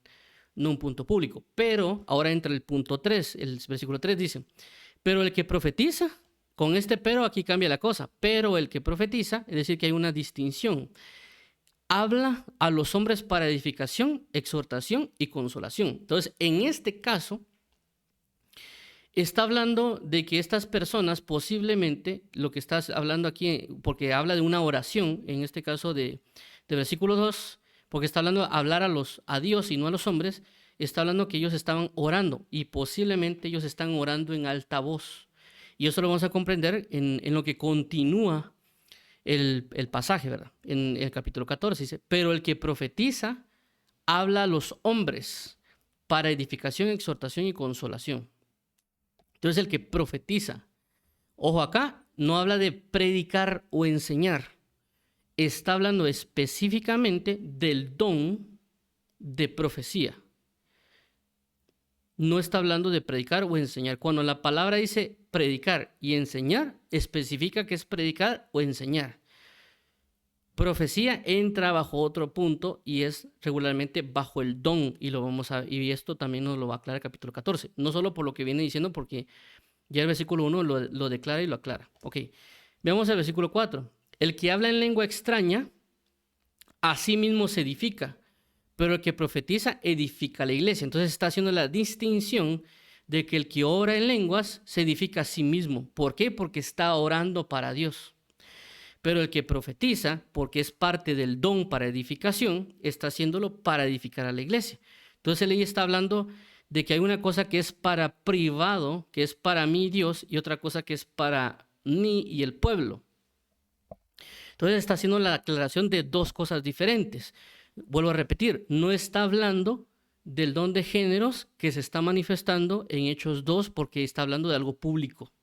no un punto público. Pero ahora entra el punto 3, el versículo 3 dice, pero el que profetiza, con este pero aquí cambia la cosa, pero el que profetiza, es decir, que hay una distinción, habla a los hombres para edificación, exhortación y consolación. Entonces, en este caso, está hablando de que estas personas posiblemente, lo que estás hablando aquí, porque habla de una oración, en este caso de versículo 2, porque está hablando de hablar a Dios y no a los hombres, está hablando que ellos estaban orando y posiblemente ellos están orando en alta voz. Y eso lo vamos a comprender en lo que continúa el pasaje, ¿verdad? En el capítulo 14 dice, pero el que profetiza habla a los hombres para edificación, exhortación y consolación. Entonces el que profetiza, ojo acá, no habla de predicar o enseñar. Está hablando específicamente del don de profecía. No está hablando de predicar o enseñar. Cuando la palabra dice predicar y enseñar, especifica que es predicar o enseñar. Profecía entra bajo otro punto y es regularmente bajo el don, y esto también nos lo va a aclarar el capítulo 14. No solo por lo que viene diciendo, porque ya el versículo 1 lo declara y lo aclara. Ok, veamos el versículo 4. El que habla en lengua extraña, a sí mismo se edifica, pero el que profetiza edifica la iglesia. Entonces está haciendo la distinción de que el que ora en lenguas se edifica a sí mismo. ¿Por qué? Porque está orando para Dios. Pero el que profetiza, porque es parte del don para edificación, está haciéndolo para edificar a la iglesia. Entonces él está hablando de que hay una cosa que es para privado, que es para mí Dios, y otra cosa que es para mí y el pueblo. Entonces está haciendo la aclaración de dos cosas diferentes. Vuelvo a repetir, no está hablando del don de géneros que se está manifestando en Hechos 2 porque está hablando de algo público.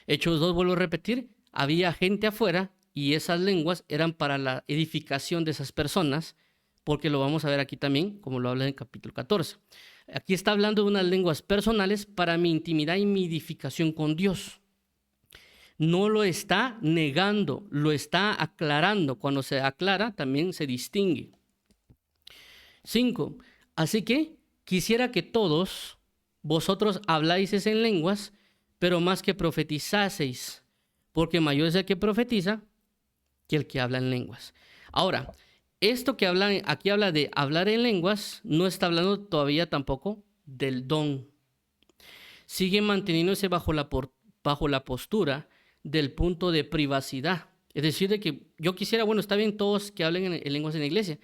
Hechos 2, vuelvo a repetir, había gente afuera y esas lenguas eran para la edificación de esas personas, porque lo vamos a ver aquí también, como lo habla en el capítulo 14. Aquí está hablando de unas lenguas personales para mi intimidad y mi edificación con Dios. No lo está negando, lo está aclarando. Cuando se aclara, también se distingue. 5. Así que quisiera que todos vosotros habláis en lenguas, pero más que profetizaseis, porque mayor es el que profetiza que el que habla en lenguas. Ahora, esto que aquí habla de hablar en lenguas, no está hablando todavía tampoco del don. Sigue manteniéndose bajo la postura del punto de privacidad. Es decir, de que yo quisiera, bueno, está bien todos que hablen en lenguas en la iglesia,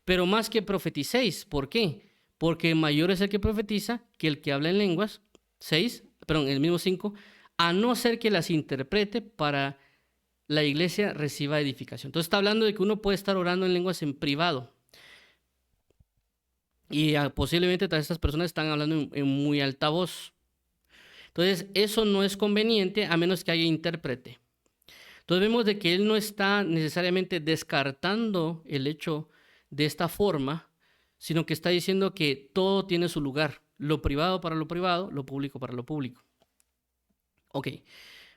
pero más que profeticéis. ¿Por qué? Porque mayor es el que profetiza que el que habla en lenguas. El mismo 5, a no ser que las interprete para la iglesia reciba edificación. Entonces está hablando de que uno puede estar orando en lenguas en privado. Y posiblemente todas estas personas están hablando en muy alta voz. Entonces eso no es conveniente a menos que haya intérprete. Entonces vemos de que él no está necesariamente descartando el hecho de esta forma, sino que está diciendo que todo tiene su lugar. Lo privado para lo privado, lo público para lo público. Ok,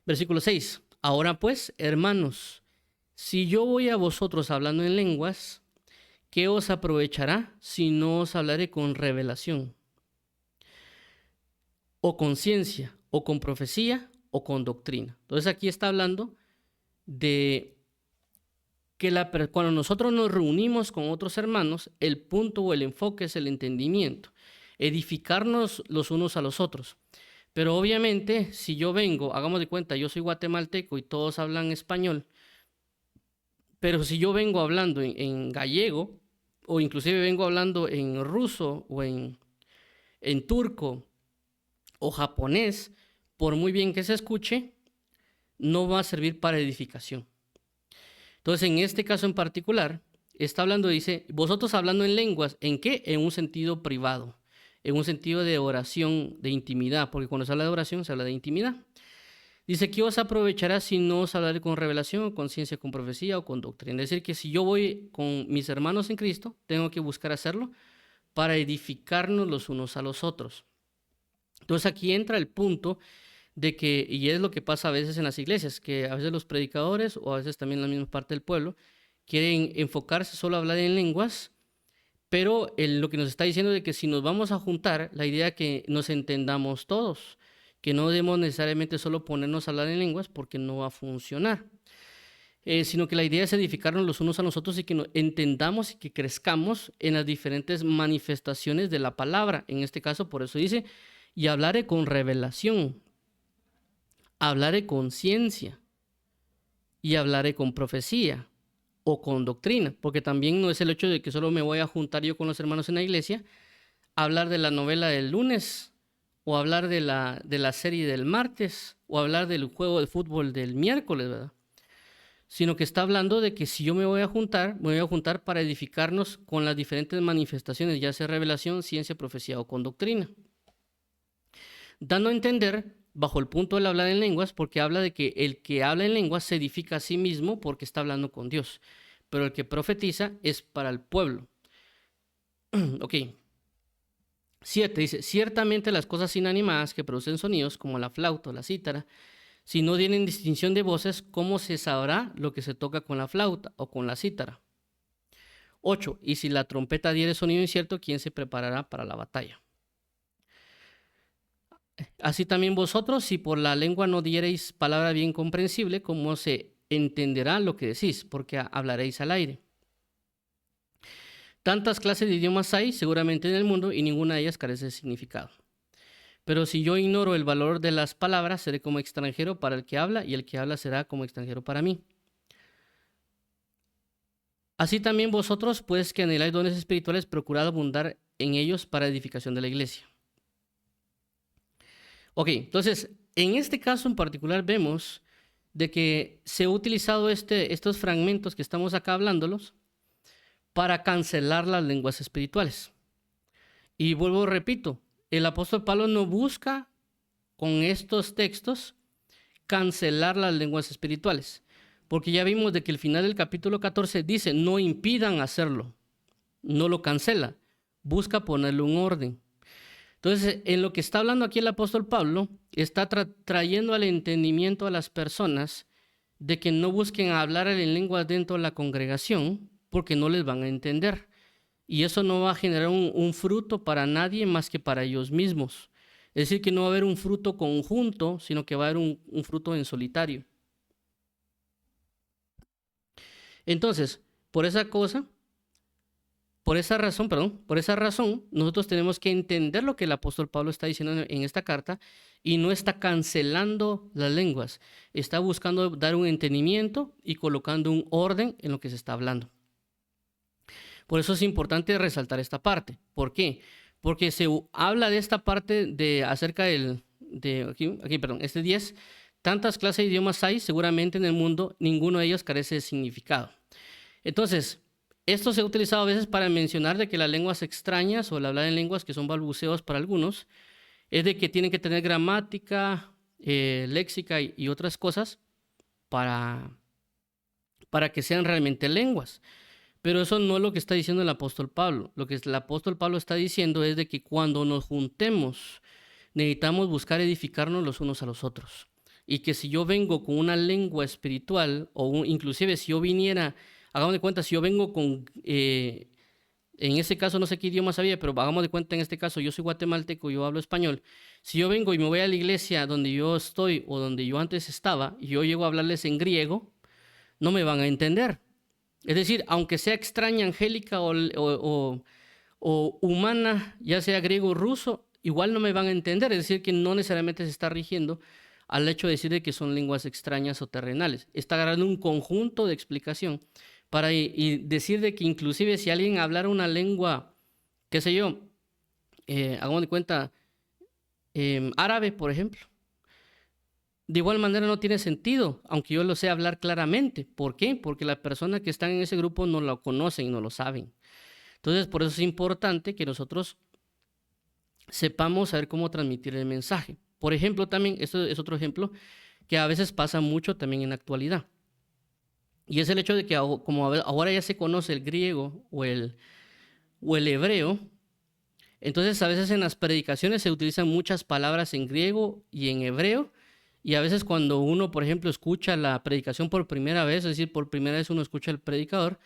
versículo 6. Ahora pues, hermanos, si yo voy a vosotros hablando en lenguas, ¿qué os aprovechará si no os hablaré con revelación? O con ciencia, o con profecía, o con doctrina. Entonces aquí está hablando de que cuando nosotros nos reunimos con otros hermanos, el punto o el enfoque es el entendimiento, edificarnos los unos a los otros. Pero obviamente, si yo vengo, hagamos de cuenta, yo soy guatemalteco y todos hablan español, pero si yo vengo hablando en gallego, o inclusive vengo hablando en ruso o en turco o japonés, por muy bien que se escuche, no va a servir para edificación. Entonces, en este caso en particular, está hablando, dice, vosotros hablando en lenguas, ¿en qué? En un sentido privado, en un sentido de oración, de intimidad, porque cuando se habla de oración se habla de intimidad. Dice, ¿qué os aprovechará si no os hablaré con revelación, con ciencia, con profecía o con doctrina? Es decir, que si yo voy con mis hermanos en Cristo, tengo que buscar hacerlo para edificarnos los unos a los otros. Entonces aquí entra el punto de que, y es lo que pasa a veces en las iglesias, que a veces los predicadores o a veces también la misma parte del pueblo quieren enfocarse solo a hablar en lenguas, pero lo que nos está diciendo es que si nos vamos a juntar, la idea es que nos entendamos todos, que no debemos necesariamente solo ponernos a hablar en lenguas porque no va a funcionar, sino que la idea es edificarnos los unos a los otros y que nos entendamos y que crezcamos en las diferentes manifestaciones de la palabra. En este caso, por eso dice, y hablaré con revelación, hablaré con ciencia y hablaré con profecía o con doctrina, porque también no es el hecho de que solo me voy a juntar yo con los hermanos en la iglesia, hablar de la novela del lunes o hablar de la serie del martes o hablar del juego de fútbol del miércoles, ¿verdad? Sino que está hablando de que si yo me voy a juntar para edificarnos con las diferentes manifestaciones, ya sea revelación, ciencia, profecía o con doctrina. Dando a entender, bajo el punto del hablar en lenguas, porque habla de que el que habla en lenguas se edifica a sí mismo porque está hablando con Dios, pero el que profetiza es para el pueblo. Ok. 7 dice, ciertamente las cosas inanimadas que producen sonidos, como la flauta o la cítara, si no tienen distinción de voces, ¿cómo se sabrá lo que se toca con la flauta o con la cítara? 8. Y si la trompeta diere sonido incierto, ¿quién se preparará para la batalla? Así también vosotros, si por la lengua no diereis palabra bien comprensible, ¿cómo se entenderá lo que decís? Porque hablaréis al aire. Tantas clases de idiomas hay seguramente en el mundo y ninguna de ellas carece de significado. Pero si yo ignoro el valor de las palabras, seré como extranjero para el que habla y el que habla será como extranjero para mí. Así también vosotros, pues, que anheláis dones espirituales, procurad abundar en ellos para edificación de la iglesia. Ok, entonces, en este caso en particular vemos de que se ha utilizado estos fragmentos que estamos acá hablándolos para cancelar las lenguas espirituales. Y vuelvo, repito, el apóstol Pablo no busca con estos textos cancelar las lenguas espirituales, porque ya vimos de que el final del capítulo 14 dice, no impidan hacerlo, no lo cancela, busca ponerle un orden. Entonces, en lo que está hablando aquí el apóstol Pablo, está trayendo al entendimiento a las personas de que no busquen hablar en lenguas dentro de la congregación, porque no les van a entender. Y eso no va a generar un fruto para nadie más que para ellos mismos. Es decir, que no va a haber un fruto conjunto, sino que va a haber un fruto en solitario. Entonces, por esa razón, nosotros tenemos que entender lo que el apóstol Pablo está diciendo en esta carta y no está cancelando las lenguas. Está buscando dar un entendimiento y colocando un orden en lo que se está hablando. Por eso es importante resaltar esta parte. ¿Por qué? Porque se habla de esta parte acerca este 10. Tantas clases de idiomas hay, seguramente en el mundo, ninguno de ellos carece de significado. Entonces, esto se ha utilizado a veces para mencionar de que las lenguas extrañas o el hablar en lenguas que son balbuceos para algunos, es de que tienen que tener gramática, léxica y otras cosas para que sean realmente lenguas. Pero eso no es lo que está diciendo el apóstol Pablo. Lo que el apóstol Pablo está diciendo es de que cuando nos juntemos, necesitamos buscar edificarnos los unos a los otros. Y que si yo vengo con una lengua espiritual, o inclusive si yo viniera, hagamos de cuenta, si yo vengo con, en ese caso no sé qué idioma sabía, pero hagamos de cuenta en este caso, yo soy guatemalteco, yo hablo español. Si yo vengo y me voy a la iglesia donde yo estoy o donde yo antes estaba, y yo llego a hablarles en griego, no me van a entender. Es decir, aunque sea extraña, angélica o humana, ya sea griego o ruso, igual no me van a entender. Es decir, que no necesariamente se está rigiendo al hecho de decir de que son lenguas extrañas o terrenales. Está agarrando un conjunto de explicación para decir de que inclusive si alguien hablara una lengua, qué sé yo, hagamos de cuenta, árabe, por ejemplo, de igual manera no tiene sentido, aunque yo lo sé hablar claramente. ¿Por qué? Porque las personas que están en ese grupo no lo conocen, no lo saben. Entonces, por eso es importante que nosotros sepamos saber cómo transmitir el mensaje. Por ejemplo, también, esto es otro ejemplo, que a veces pasa mucho también en la actualidad. Y es el hecho de que como ahora ya se conoce el griego o el hebreo, entonces a veces en las predicaciones se utilizan muchas palabras en griego y en hebreo. Y a veces cuando uno, por ejemplo, escucha la predicación por primera vez, es decir, por primera vez uno escucha al predicador,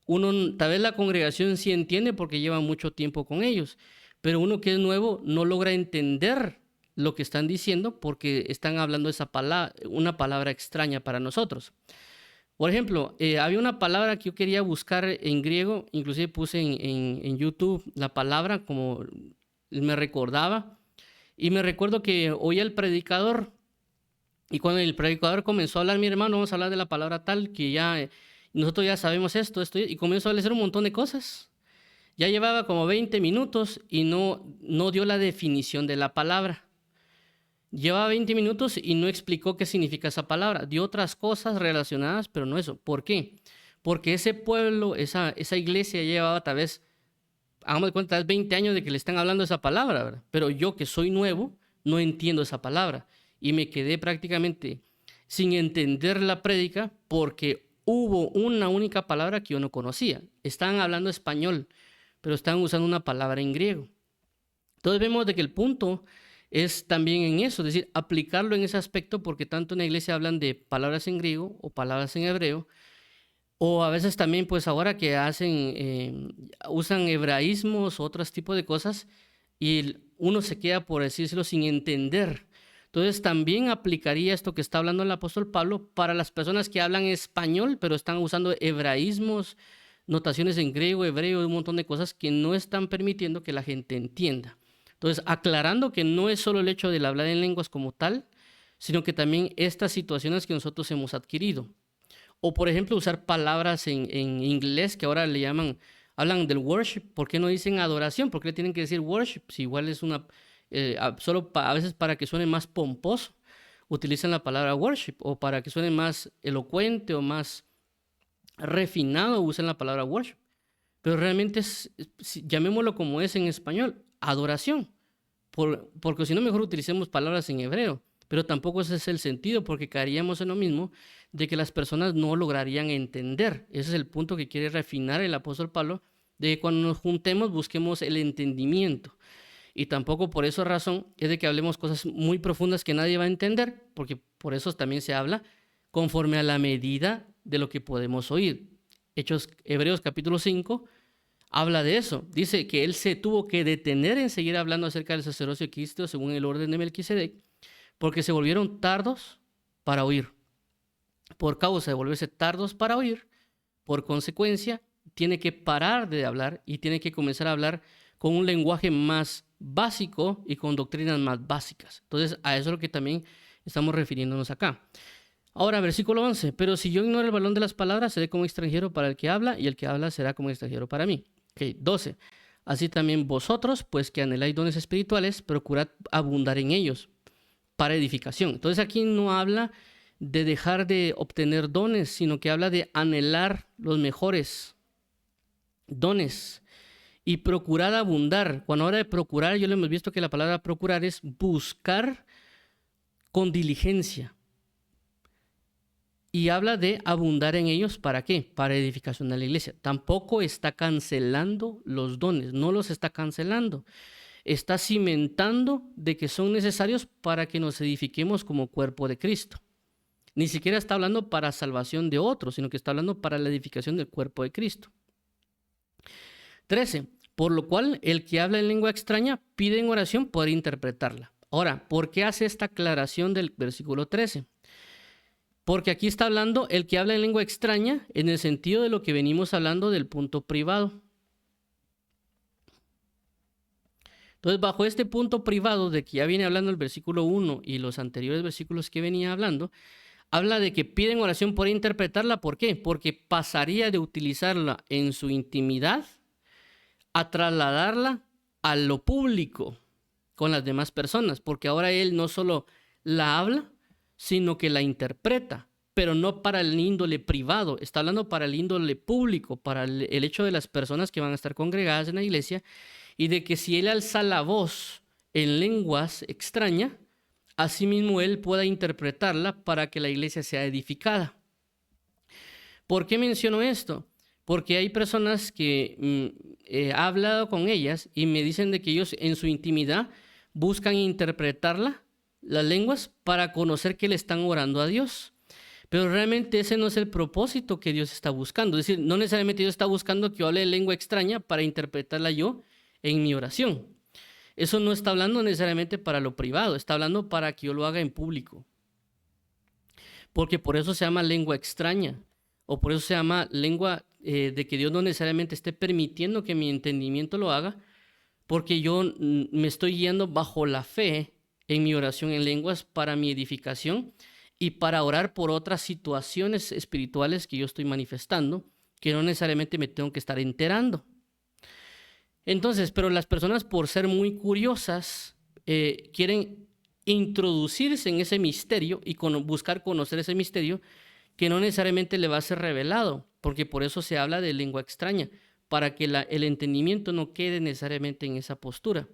tal vez la congregación sí entiende porque lleva mucho tiempo con ellos, pero uno que es nuevo no logra entender lo que están diciendo porque están hablando una palabra extraña para nosotros. Por ejemplo, había una palabra que yo quería buscar en griego, inclusive puse en YouTube la palabra como me recordaba, y me recuerdo que oía el predicador. Y cuando el predicador comenzó a hablar, mi hermano, vamos a hablar de la palabra tal, que ya nosotros ya sabemos esto, y comenzó a decir un montón de cosas. Ya llevaba como 20 minutos y no dio la definición de la palabra. Llevaba 20 minutos y no explicó qué significa esa palabra. Dio otras cosas relacionadas, pero no eso. ¿Por qué? Porque ese pueblo, esa iglesia llevaba tal vez, hagamos de cuenta, tal vez 20 años de que le están hablando esa palabra, ¿verdad? Pero yo que soy nuevo, no entiendo esa palabra. Y me quedé prácticamente sin entender la prédica porque hubo una única palabra que yo no conocía. Estaban hablando español, pero estaban usando una palabra en griego. Entonces vemos de que el punto es también en eso, es decir, aplicarlo en ese aspecto, porque tanto en la iglesia hablan de palabras en griego o palabras en hebreo, o a veces también pues ahora que usan hebraísmos o otros tipos de cosas y uno se queda, por decírselo, sin entender. Entonces también aplicaría esto que está hablando el apóstol Pablo para las personas que hablan español, pero están usando hebraísmos, notaciones en griego, hebreo, un montón de cosas que no están permitiendo que la gente entienda. Entonces, aclarando que no es solo el hecho del hablar en lenguas como tal, sino que también estas situaciones que nosotros hemos adquirido. O por ejemplo, usar palabras en inglés que ahora le llaman, hablan del worship. ¿Por qué no dicen adoración? ¿Por qué le tienen que decir worship? Si igual es una, a veces para que suene más pomposo, utilizan la palabra worship. O para que suene más elocuente o más refinado, usan la palabra worship. Pero realmente llamémoslo como es en español, adoración. Porque si no, mejor utilicemos palabras en hebreo. Pero tampoco ese es el sentido, porque caeríamos en lo mismo de que las personas no lograrían entender. Ese es el punto que quiere refinar el apóstol Pablo, de que cuando nos juntemos busquemos el entendimiento. Y tampoco por esa razón es de que hablemos cosas muy profundas que nadie va a entender, porque por eso también se habla conforme a la medida de lo que podemos oír. Hebreos capítulo 5 habla de eso. Dice que él se tuvo que detener en seguir hablando acerca del sacerdocio de Cristo según el orden de Melquisedec, porque se volvieron tardos para oír. Por causa de volverse tardos para oír, por consecuencia, tiene que parar de hablar y tiene que comenzar a hablar con un lenguaje más básico y con doctrinas más básicas. Entonces, a eso es lo que también estamos refiriéndonos acá. Ahora, versículo 11. Pero si yo ignoro el valor de las palabras, seré como extranjero para el que habla, y el que habla será como extranjero para mí. Okay, 12. Así también vosotros, pues que anheláis dones espirituales, procurad abundar en ellos para edificación. Entonces aquí no habla de dejar de obtener dones, sino que habla de anhelar los mejores dones y procurar abundar. Cuando habla de procurar, yo lo hemos visto que la palabra procurar es buscar con diligencia. Y habla de abundar en ellos, ¿para qué? Para edificación de la iglesia. Tampoco está cancelando los dones, no los está cancelando. Está cimentando de que son necesarios para que nos edifiquemos como cuerpo de Cristo. Ni siquiera está hablando para salvación de otros, sino que está hablando para la edificación del cuerpo de Cristo. 13. Por lo cual, el que habla en lengua extraña pide en oración poder interpretarla. Ahora, ¿por qué hace esta aclaración del versículo 13? Porque aquí está hablando el que habla en lengua extraña en el sentido de lo que venimos hablando del punto privado. Entonces, bajo este punto privado de que ya viene hablando el versículo 1 y los anteriores versículos que venía hablando, habla de que piden oración por interpretarla. ¿Por qué? Porque pasaría de utilizarla en su intimidad a trasladarla a lo público con las demás personas. Porque ahora él no solo la habla, sino que la interpreta, pero no para el índole privado, está hablando para el índole público, para el hecho de las personas que van a estar congregadas en la iglesia, y de que si él alza la voz en lenguas extrañas, asimismo él pueda interpretarla para que la iglesia sea edificada. ¿Por qué menciono esto? Porque hay personas que he hablado con ellas y me dicen de que ellos en su intimidad buscan interpretarla, las lenguas, para conocer que le están orando a Dios. Pero realmente ese no es el propósito que Dios está buscando. Es decir, no necesariamente Dios está buscando que yo hable lengua extraña para interpretarla yo en mi oración. Eso no está hablando necesariamente para lo privado, está hablando para que yo lo haga en público. Porque por eso se llama lengua extraña, o por eso se llama lengua de que Dios no necesariamente esté permitiendo que mi entendimiento lo haga, porque yo me estoy guiando bajo la fe en mi oración en lenguas para mi edificación y para orar por otras situaciones espirituales que yo estoy manifestando, que no necesariamente me tengo que estar enterando. Entonces, pero las personas, por ser muy curiosas, quieren introducirse en ese misterio y buscar conocer ese misterio que no necesariamente le va a ser revelado, porque por eso se habla de lengua extraña, para que el entendimiento no quede necesariamente en esa postura.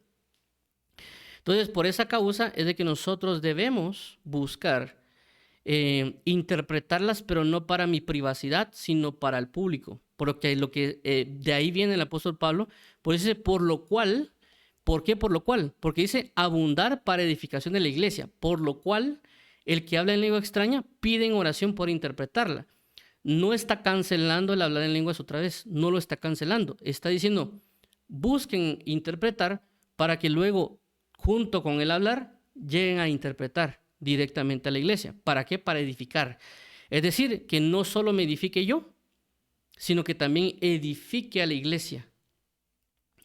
Entonces, por esa causa es de que nosotros debemos buscar interpretarlas, pero no para mi privacidad, sino para el público. Porque de ahí viene el apóstol Pablo, por eso dice, por lo cual, ¿por qué por lo cual? Porque dice abundar para edificación de la iglesia, por lo cual el que habla en lengua extraña pide en oración por interpretarla. No está cancelando el hablar en lenguas otra vez, no lo está cancelando, está diciendo, busquen interpretar para que luego, junto con el hablar, lleguen a interpretar directamente a la iglesia. ¿Para qué? Para edificar. Es decir, que no solo me edifique yo, sino que también edifique a la iglesia.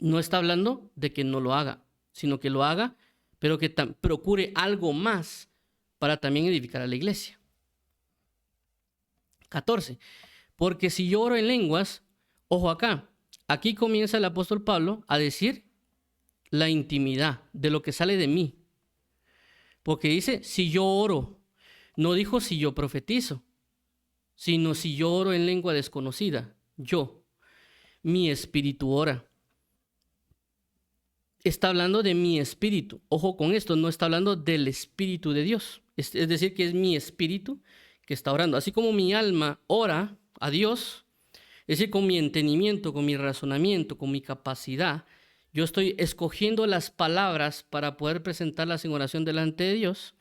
No está hablando de que no lo haga, sino que lo haga, pero que procure algo más para también edificar a la iglesia. 14. Porque si yo oro en lenguas, ojo acá, aquí comienza el apóstol Pablo a decir la intimidad de lo que sale de mí. Porque dice, si yo oro, no dijo si yo profetizo, sino si yo oro en lengua desconocida, mi espíritu ora. Está hablando de mi espíritu. Ojo con esto, no está hablando del espíritu de Dios. Es decir, que es mi espíritu que está orando. Así como mi alma ora a Dios, es decir, con mi entendimiento, con mi razonamiento, con mi capacidad, yo estoy escogiendo las palabras para poder presentarlas en oración delante de Dios.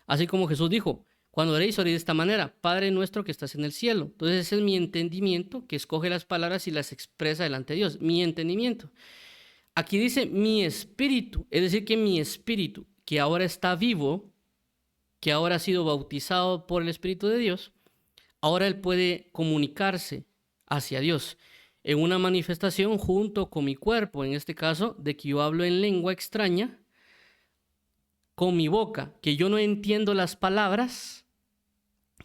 Así como Jesús dijo, cuando oréis, oréis de esta manera, Padre nuestro que estás en el cielo. Entonces ese es mi entendimiento que escoge las palabras y las expresa delante de Dios. Mi entendimiento. Aquí dice mi espíritu, es decir, que mi espíritu, que ahora está vivo, que ahora ha sido bautizado por el Espíritu de Dios, ahora él puede comunicarse hacia Dios en una manifestación junto con mi cuerpo, en este caso, de que yo hablo en lengua extraña, con mi boca, que yo no entiendo las palabras,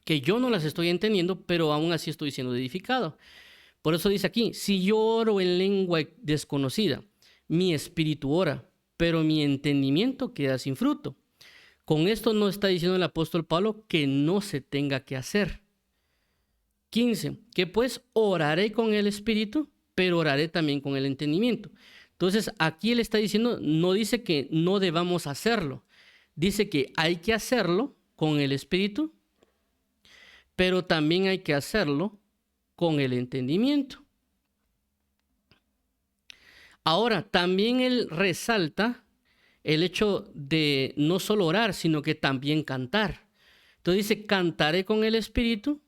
que yo no las estoy entendiendo, pero aún así estoy siendo edificado. Por eso dice aquí, si yo oro en lengua desconocida, mi espíritu ora, pero mi entendimiento queda sin fruto. Con esto no está diciendo el apóstol Pablo que no se tenga que hacer. 15, que pues oraré con el espíritu, pero oraré también con el entendimiento. Entonces aquí él está diciendo, no dice que no debamos hacerlo, dice que hay que hacerlo con el espíritu, pero también hay que hacerlo con el entendimiento. Ahora, también él resalta el hecho de no solo orar, sino que también cantar. Entonces dice, cantaré con el espíritu,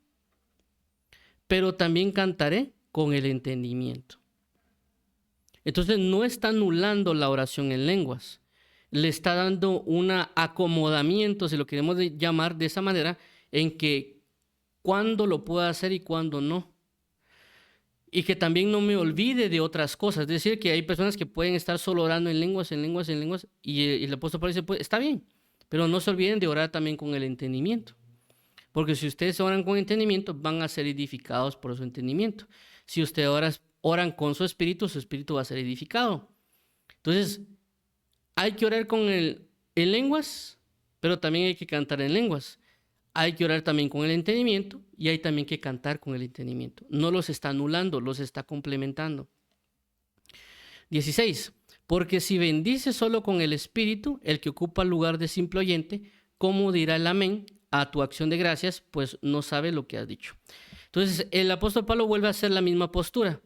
pero también cantaré con el entendimiento. Entonces no está anulando la oración en lenguas, le está dando un acomodamiento, si lo queremos llamar de esa manera, en que cuándo lo puedo hacer y cuándo no. Y que también no me olvide de otras cosas. Es decir, que hay personas que pueden estar solo orando en lenguas, y el apóstol Pablo dice, pues, está bien, pero no se olviden de orar también con el entendimiento. Porque si ustedes oran con entendimiento, van a ser edificados por su entendimiento. Si ustedes oran con su espíritu va a ser edificado. Entonces, hay que orar en lenguas, pero también hay que cantar en lenguas. Hay que orar también con el entendimiento y hay también que cantar con el entendimiento. No los está anulando, los está complementando. 16. Porque si bendice solo con el espíritu, el que ocupa el lugar de simple oyente, ¿cómo dirá el amén a tu acción de gracias? Pues no sabe lo que has dicho. Entonces el apóstol Pablo vuelve a hacer la misma postura.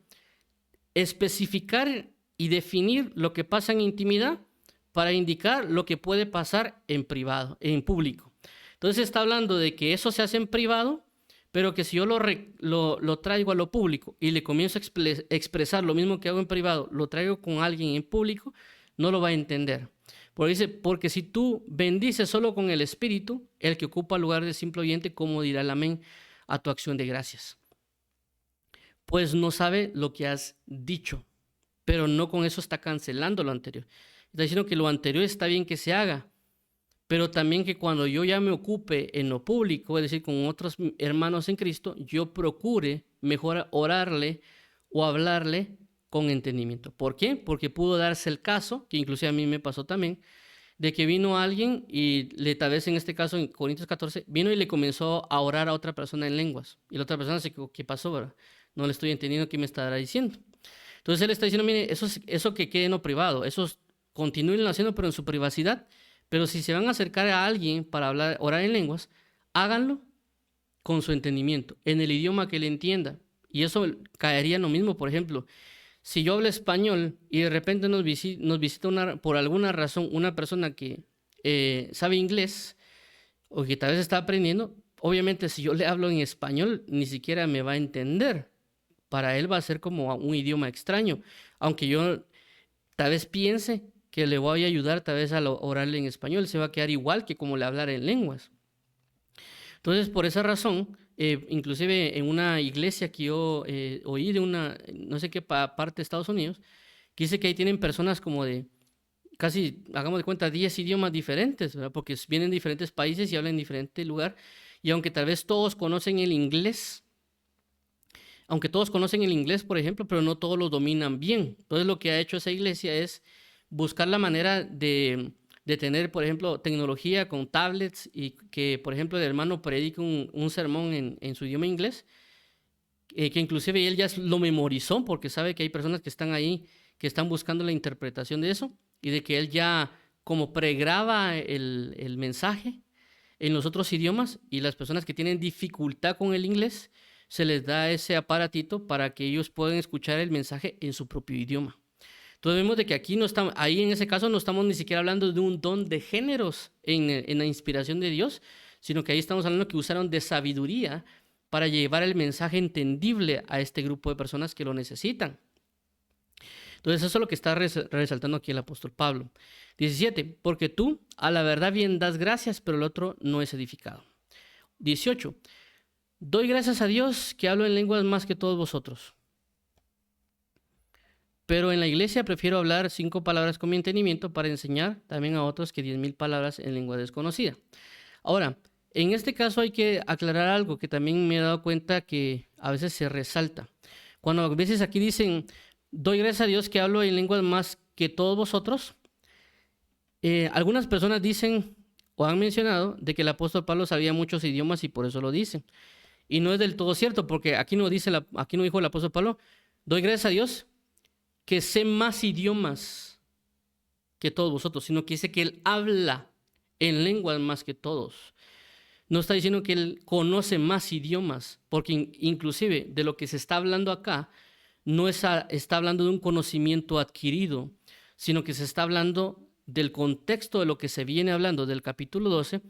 Especificar y definir lo que pasa en intimidad para indicar lo que puede pasar en privado, en público. Entonces está hablando de que eso se hace en privado, pero que si yo lo traigo a lo público y le comienzo a expresar lo mismo que hago en privado, lo traigo con alguien en público, no lo va a entender. Porque dice, porque si tú bendices solo con el espíritu, el que ocupa el lugar de simple oyente, ¿cómo dirá el amén a tu acción de gracias? Pues no sabe lo que has dicho, pero no con eso está cancelando lo anterior. Está diciendo que lo anterior está bien que se haga, pero también que cuando yo ya me ocupe en lo público, es decir, con otros hermanos en Cristo, yo procure mejor orarle o hablarle con entendimiento. ¿Por qué? Porque pudo darse el caso, que inclusive a mí me pasó también, de que vino alguien y tal vez en este caso en Corintios 14, vino y le comenzó a orar a otra persona en lenguas. Y la otra persona se quedó, ¿qué pasó? ¿Verdad? No le estoy entendiendo qué me estará diciendo. Entonces él está diciendo, mire, eso que quede en lo privado, eso continúen haciendo pero en su privacidad. Pero si se van a acercar a alguien para orar en lenguas, háganlo con su entendimiento, en el idioma que le entienda. Y eso caería en lo mismo, por ejemplo, si yo hablo español y de repente nos visita por alguna razón una persona que sabe inglés o que tal vez está aprendiendo, obviamente si yo le hablo en español ni siquiera me va a entender. Para él va a ser como un idioma extraño, aunque yo tal vez piense que le voy a ayudar tal vez a orarle en español, se va a quedar igual que como le hablara en lenguas. Entonces, por esa razón, inclusive en una iglesia que yo oí de no sé qué parte de Estados Unidos, que dice que ahí tienen personas como de casi, hagamos de cuenta, 10 idiomas diferentes, ¿verdad? Porque vienen de diferentes países y hablan en diferente lugar, y aunque tal vez todos conocen el inglés, aunque todos conocen el inglés, por ejemplo, pero no todos lo dominan bien. Entonces lo que ha hecho esa iglesia es buscar la manera de tener, por ejemplo, tecnología con tablets y que, por ejemplo, el hermano predique un sermón en su idioma inglés, que inclusive él ya lo memorizó porque sabe que hay personas que están ahí que están buscando la interpretación de eso y de que él ya como pregraba el mensaje en los otros idiomas y las personas que tienen dificultad con el inglés se les da ese aparatito para que ellos puedan escuchar el mensaje en su propio idioma. Entonces vemos de que aquí no estamos, ahí en ese caso no estamos ni siquiera hablando de un don de géneros en la inspiración de Dios, sino que ahí estamos hablando que usaron de sabiduría para llevar el mensaje entendible a este grupo de personas que lo necesitan. Entonces eso es lo que está resaltando aquí el apóstol Pablo. 17, porque tú a la verdad bien das gracias, pero el otro no es edificado. 18, doy gracias a Dios que hablo en lenguas más que todos vosotros. Pero en la iglesia prefiero hablar 5 palabras con mi entendimiento para enseñar también a otros que 10,000 palabras en lengua desconocida. Ahora, en este caso hay que aclarar algo que también me he dado cuenta que a veces se resalta. Cuando a veces aquí dicen, doy gracias a Dios que hablo en lenguas más que todos vosotros, algunas personas dicen o han mencionado de que el apóstol Pablo sabía muchos idiomas y por eso lo dice. Y no es del todo cierto, porque aquí no dijo el apóstol Pablo, doy gracias a Dios que sé más idiomas que todos vosotros, sino que dice que él habla en lenguas más que todos. No está diciendo que él conoce más idiomas, porque inclusive de lo que se está hablando acá, no está hablando de un conocimiento adquirido, sino que se está hablando del contexto de lo que se viene hablando del capítulo 12,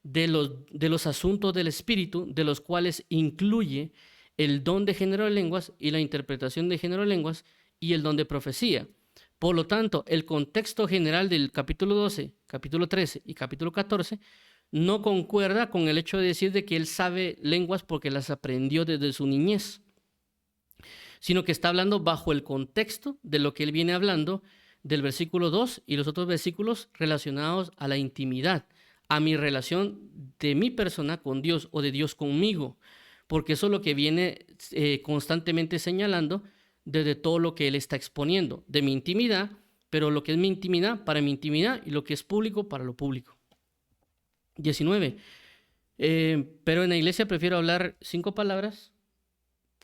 de los asuntos del espíritu, de los cuales incluye el don de género de lenguas y la interpretación de género de lenguas y el don de profecía. Por lo tanto, el contexto general del capítulo 12, capítulo 13 y capítulo 14 no concuerda con el hecho de decir de que él sabe lenguas porque las aprendió desde su niñez, sino que está hablando bajo el contexto de lo que él viene hablando del versículo 2 y los otros versículos relacionados a la intimidad, a mi relación de mi persona con Dios o de Dios conmigo, porque eso es lo que viene constantemente señalando desde todo lo que él está exponiendo, de mi intimidad, pero lo que es mi intimidad para mi intimidad y lo que es público para lo público. 19. Pero en la iglesia prefiero hablar 5 palabras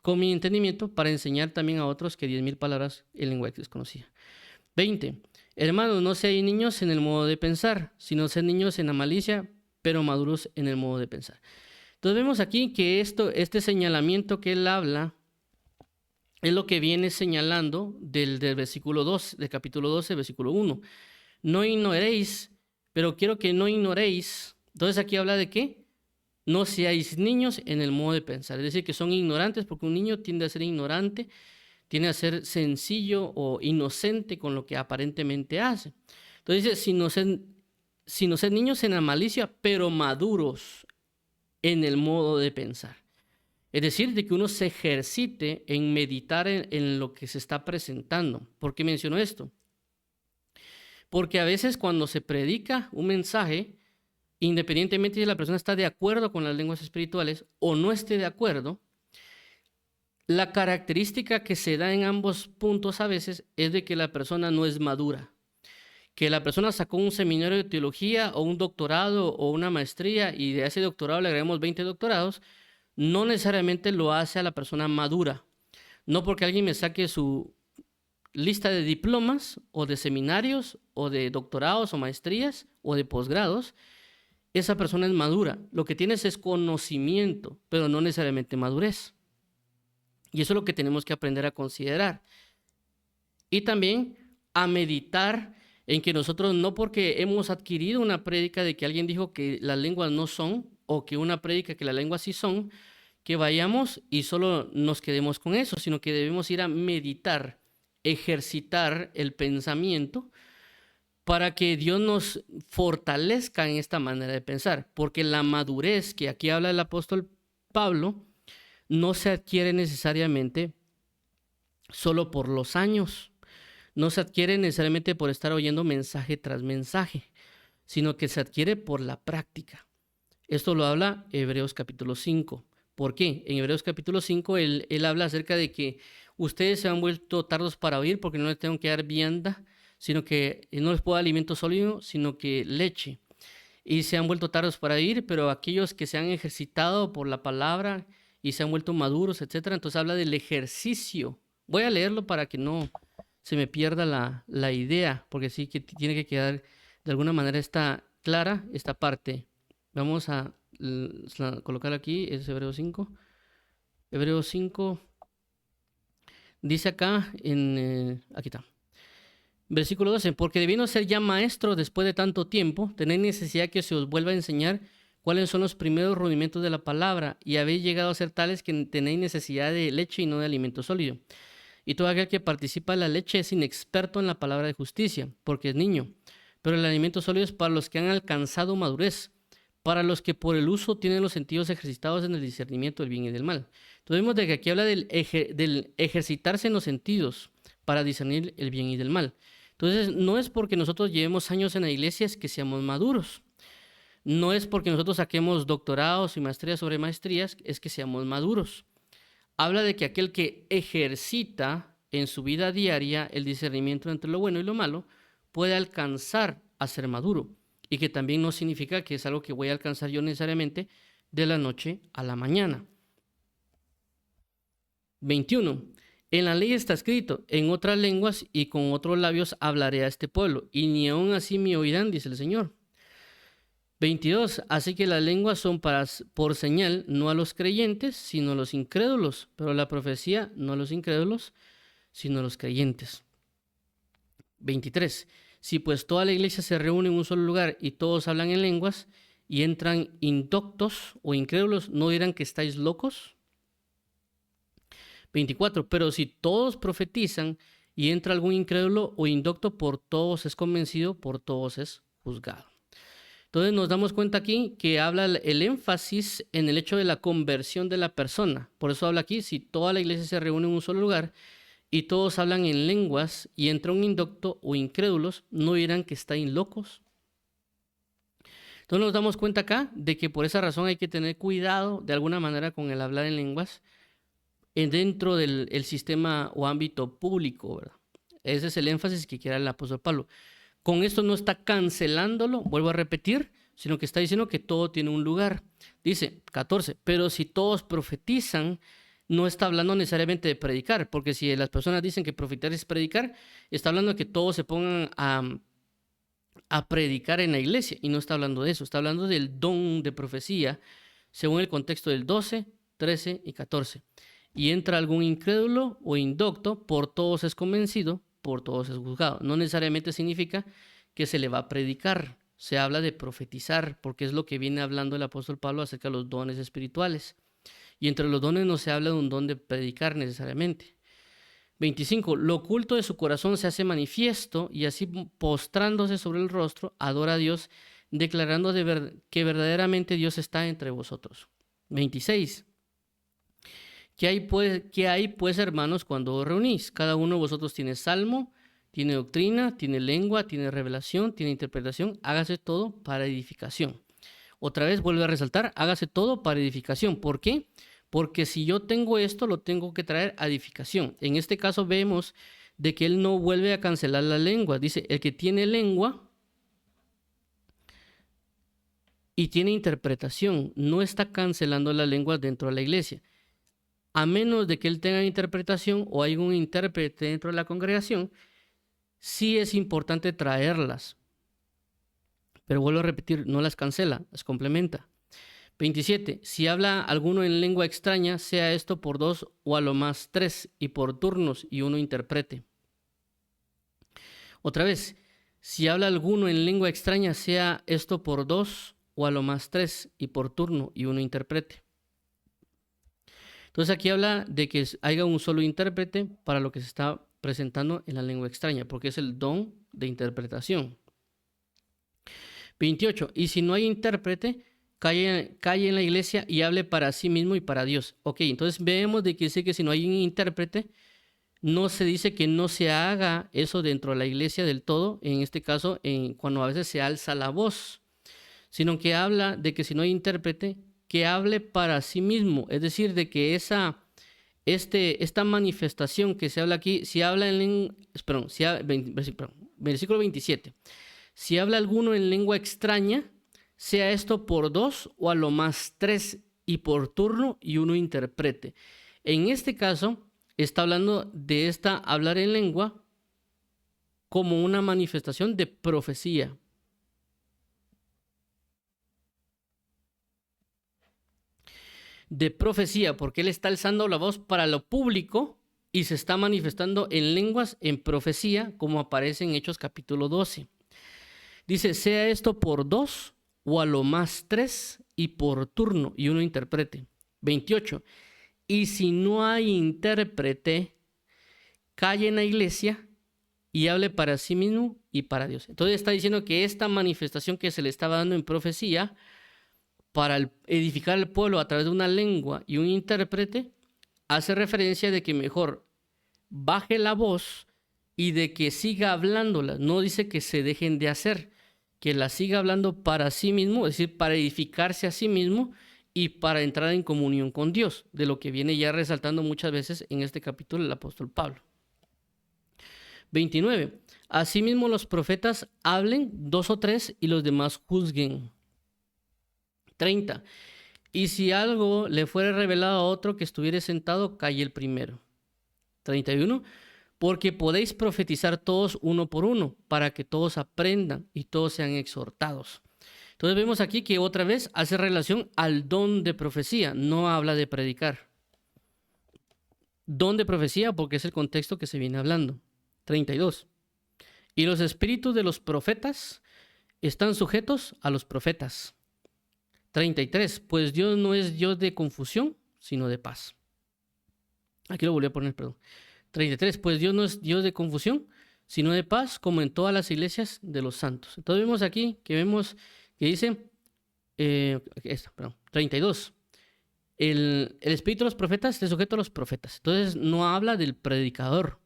con mi entendimiento para enseñar también a otros que 10,000 palabras en lengua desconocida. 20. Hermanos, no seáis niños en el modo de pensar, sino sed niños en la malicia, pero maduros en el modo de pensar. Entonces vemos aquí que este señalamiento que él habla es lo que viene señalando del versículo 2, del capítulo 12, versículo 1. No ignoréis, pero quiero que no ignoréis. Entonces aquí habla de qué? No seáis niños en el modo de pensar. Es decir, que son ignorantes porque un niño tiende a ser ignorante, tiende a ser sencillo o inocente con lo que aparentemente hace. Entonces dice, si no sed niños en la malicia, pero maduros en el modo de pensar. Es decir, de que uno se ejercite en meditar en lo que se está presentando. ¿Por qué menciono esto? Porque a veces cuando se predica un mensaje, independientemente si la persona está de acuerdo con las lenguas espirituales o no esté de acuerdo, la característica que se da en ambos puntos a veces es de que la persona no es madura. Que la persona sacó un seminario de teología o un doctorado o una maestría y de ese doctorado le agregamos 20 doctorados, no necesariamente lo hace a la persona madura. No porque alguien me saque su lista de diplomas o de seminarios o de doctorados o maestrías o de posgrados, esa persona es madura. Lo que tienes es conocimiento, pero no necesariamente madurez. Y eso es lo que tenemos que aprender a considerar. Y también a meditar en que nosotros no porque hemos adquirido una prédica de que alguien dijo que las lenguas no son, o que una prédica que las lenguas sí son, que vayamos y solo nos quedemos con eso, sino que debemos ir a meditar, ejercitar el pensamiento para que Dios nos fortalezca en esta manera de pensar, porque la madurez que aquí habla el apóstol Pablo no se adquiere necesariamente solo por los años, no se adquiere necesariamente por estar oyendo mensaje tras mensaje, sino que se adquiere por la práctica. Esto lo habla Hebreos capítulo 5. ¿Por qué? En Hebreos capítulo 5, él habla acerca de que ustedes se han vuelto tardos para oír porque no les tengo que dar vianda, sino que no les puedo dar alimento sólido, sino que leche. Y se han vuelto tardos para oír, pero aquellos que se han ejercitado por la palabra y se han vuelto maduros, etcétera. Entonces habla del ejercicio. Voy a leerlo para que no se me pierda la idea, porque sí que tiene que quedar de alguna manera clara esta parte. Vamos a colocar aquí, es Hebreos 5. Hebreos 5 dice acá, aquí está. Versículo 12, porque debiendo ser ya maestro después de tanto tiempo, tenéis necesidad que se os vuelva a enseñar cuáles son los primeros rudimentos de la palabra, y habéis llegado a ser tales que tenéis necesidad de leche y no de alimento sólido. Y todo aquel que participa de la leche es inexperto en la palabra de justicia, porque es niño. Pero el alimento sólido es para los que han alcanzado madurez, para los que por el uso tienen los sentidos ejercitados en el discernimiento del bien y del mal. Entonces vemos de que aquí habla del ejercitarse en los sentidos para discernir el bien y del mal. Entonces, no es porque nosotros llevemos años en la iglesia es que seamos maduros. No es porque nosotros saquemos doctorados y maestrías sobre maestrías es que seamos maduros. Habla de que aquel que ejercita en su vida diaria el discernimiento entre lo bueno y lo malo puede alcanzar a ser maduro. Y que también no significa que es algo que voy a alcanzar yo necesariamente de la noche a la mañana. 21. En la ley está escrito, en otras lenguas y con otros labios hablaré a este pueblo, y ni aun así me oirán, dice el Señor. 22. Así que las lenguas son por señal, no a los creyentes, sino a los incrédulos, pero la profecía no a los incrédulos, sino a los creyentes. 23. Si pues toda la iglesia se reúne en un solo lugar y todos hablan en lenguas y entran indoctos o incrédulos, ¿no dirán que estáis locos? 24. Pero si todos profetizan y entra algún incrédulo o indocto, por todos es convencido, por todos es juzgado. Entonces nos damos cuenta aquí que habla el énfasis en el hecho de la conversión de la persona. Por eso habla aquí, si toda la iglesia se reúne en un solo lugar y todos hablan en lenguas y entra un indocto o incrédulos, ¿no dirán que están locos? Entonces nos damos cuenta acá de que por esa razón hay que tener cuidado de alguna manera con el hablar en lenguas dentro del sistema o ámbito público, ¿verdad? Ese es el énfasis que quiere el apóstol Pablo. Con esto no está cancelándolo, vuelvo a repetir, sino que está diciendo que todo tiene un lugar. Dice 14, pero si todos profetizan, no está hablando necesariamente de predicar, porque si las personas dicen que profetizar es predicar, está hablando de que todos se pongan a predicar en la iglesia, y no está hablando de eso, está hablando del don de profecía, según el contexto del 12, 13 y 14. Y entra algún incrédulo o indocto, por todos es convencido, por todos es juzgado. No necesariamente significa que se le va a predicar, se habla de profetizar, porque es lo que viene hablando el apóstol Pablo acerca de los dones espirituales. Y entre los dones no se habla de un don de predicar necesariamente. 25. Lo oculto de su corazón se hace manifiesto, y así postrándose sobre el rostro, adora a Dios, declarando que verdaderamente Dios está entre vosotros. 26. ¿Qué hay pues, hermanos, cuando os reunís? Cada uno de vosotros tiene salmo, tiene doctrina, tiene lengua, tiene revelación, tiene interpretación. Hágase todo para edificación. Otra vez vuelve a resaltar, hágase todo para edificación. ¿Por qué? Porque si yo tengo esto, lo tengo que traer a edificación. En este caso vemos de que él no vuelve a cancelar la lengua. Dice, el que tiene lengua y tiene interpretación, no está cancelando la lengua dentro de la iglesia. A menos de que él tenga interpretación o hay un intérprete dentro de la congregación, sí es importante traerlas. Pero vuelvo a repetir, no las cancela, las complementa. 27. Si habla alguno en lengua extraña, sea esto por 2 o a lo más 3, y por turnos, y uno interprete. Otra vez, si habla alguno en lengua extraña, sea esto por 2 o a lo más 3, y por turno, y uno interprete. Entonces aquí habla de que haya un solo intérprete para lo que se está presentando en la lengua extraña, porque es el don de interpretación. 28. Y si no hay intérprete, calle en la iglesia y hable para sí mismo y para Dios. Ok, entonces vemos de que dice que si no hay un intérprete, no se dice que no se haga eso dentro de la iglesia del todo, en este caso cuando a veces se alza la voz, sino que habla de que si no hay intérprete, que hable para sí mismo, es decir, de que esta manifestación que se habla aquí, si habla versículo 27, si habla alguno en lengua extraña, sea esto por 2 o a lo más 3 y por turno y uno interprete. En este caso, está hablando de hablar en lengua como una manifestación de profecía. De profecía, porque él está alzando la voz para lo público y se está manifestando en lenguas en profecía, como aparece en Hechos capítulo 12. Dice, sea esto por 2 o a lo más 3 y por turno y uno interprete. 28. Y si no hay intérprete, calle en la iglesia y hable para sí mismo y para Dios. Entonces está diciendo que esta manifestación que se le estaba dando en profecía para edificar el pueblo a través de una lengua y un intérprete, hace referencia de que mejor baje la voz y de que siga hablándola. No dice que se dejen de hacer, que la siga hablando para sí mismo, es decir, para edificarse a sí mismo y para entrar en comunión con Dios, de lo que viene ya resaltando muchas veces en este capítulo el apóstol Pablo. 29. Asimismo los profetas hablen 2 o 3 y los demás juzguen. 30. Y si algo le fuera revelado a otro que estuviere sentado, calle el primero. 31. Porque podéis profetizar todos uno por uno, para que todos aprendan y todos sean exhortados. Entonces vemos aquí que otra vez hace relación al don de profecía, no habla de predicar. Don de profecía porque es el contexto que se viene hablando. 32. Y los espíritus de los profetas están sujetos a los profetas. 33. Pues Dios no es Dios de confusión, sino de paz. Aquí lo volví a poner, perdón. 33. Pues Dios no es Dios de confusión, sino de paz, como en todas las iglesias de los santos. Entonces vemos aquí que dice, 32. El espíritu de los profetas está sujeto a los profetas. Entonces no habla del predicador,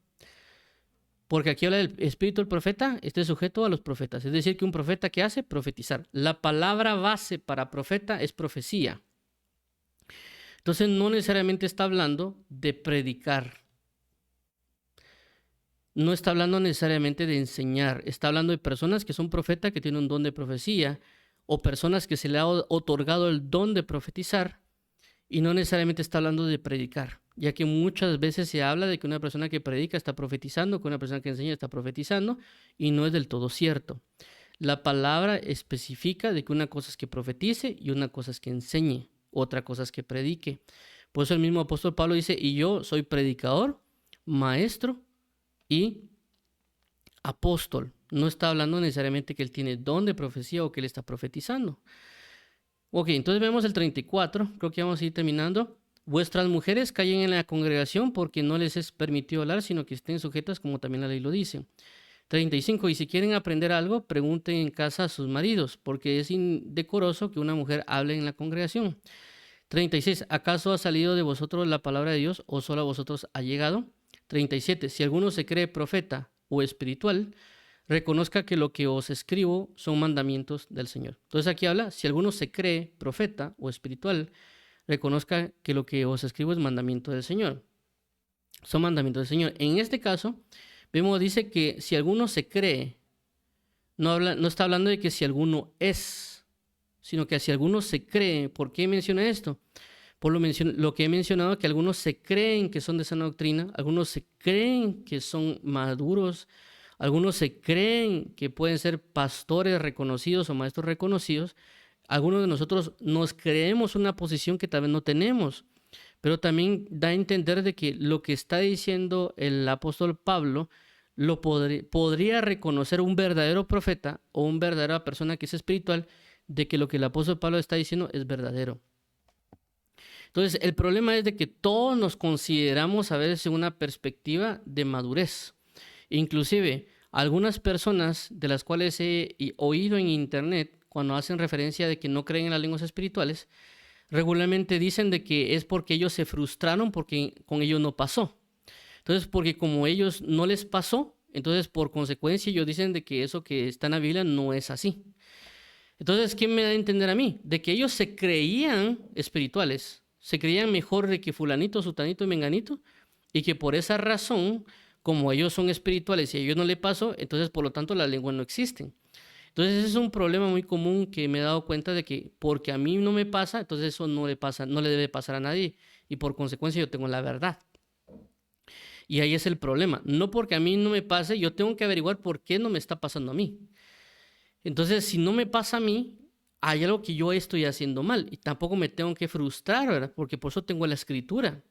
porque aquí habla del espíritu del profeta, esté sujeto a los profetas. Es decir, que un profeta, ¿qué hace? Profetizar. La palabra base para profeta es profecía. Entonces no necesariamente está hablando de predicar. No está hablando necesariamente de enseñar. Está hablando de personas que son profetas, que tienen un don de profecía, o personas que se le ha otorgado el don de profetizar, y no necesariamente está hablando de predicar, ya que muchas veces se habla de que una persona que predica está profetizando, que una persona que enseña está profetizando, y no es del todo cierto. La palabra especifica de que una cosa es que profetice y una cosa es que enseñe, otra cosa es que predique. Por eso el mismo apóstol Pablo dice, y yo soy predicador, maestro y apóstol. No está hablando necesariamente que él tiene don de profecía o que él está profetizando. Ok, entonces vemos el 34, creo que vamos a ir terminando. Vuestras mujeres callen en la congregación porque no les es permitido hablar, sino que estén sujetas como también la ley lo dice. 35, y si quieren aprender algo, pregunten en casa a sus maridos, porque es indecoroso que una mujer hable en la congregación. 36, ¿acaso ha salido de vosotros la palabra de Dios o solo a vosotros ha llegado? 37, si alguno se cree profeta o espiritual, reconozca que lo que os escribo son mandamientos del Señor. Entonces aquí habla, si alguno se cree profeta o espiritual, reconozca que lo que os escribo es mandamiento del Señor. Son mandamientos del Señor. En este caso, dice que si alguno se cree, no está hablando de que si alguno es, sino que si alguno se cree. ¿Por qué menciona esto? Por lo que he mencionado, que algunos se creen que son de sana doctrina, algunos se creen que son maduros, algunos se creen que pueden ser pastores reconocidos o maestros reconocidos. Algunos de nosotros nos creemos una posición que tal vez no tenemos, pero también da a entender de que lo que está diciendo el apóstol Pablo lo podría reconocer un verdadero profeta o una verdadera persona que es espiritual, de que lo que el apóstol Pablo está diciendo es verdadero. Entonces, el problema es de que todos nos consideramos a veces en una perspectiva de madurez. Inclusive, algunas personas de las cuales he oído en internet, cuando hacen referencia de que no creen en las lenguas espirituales, regularmente dicen de que es porque ellos se frustraron porque con ellos no pasó. Entonces, porque como ellos no les pasó, entonces por consecuencia ellos dicen de que eso que está en la Biblia no es así. Entonces, ¿qué me da a entender a mí? De que ellos se creían espirituales, se creían mejor de que fulanito, sutanito y menganito, y que por esa razón, como ellos son espirituales y a ellos no le pasó, entonces por lo tanto las lenguas no existen. Entonces ese es un problema muy común que me he dado cuenta de que porque a mí no me pasa, entonces eso no le pasa, no le debe pasar a nadie, y por consecuencia yo tengo la verdad. Y ahí es el problema. No porque a mí no me pase, yo tengo que averiguar por qué no me está pasando a mí. Entonces, si no me pasa a mí, hay algo que yo estoy haciendo mal y tampoco me tengo que frustrar, ¿verdad? Porque por eso tengo la escritura.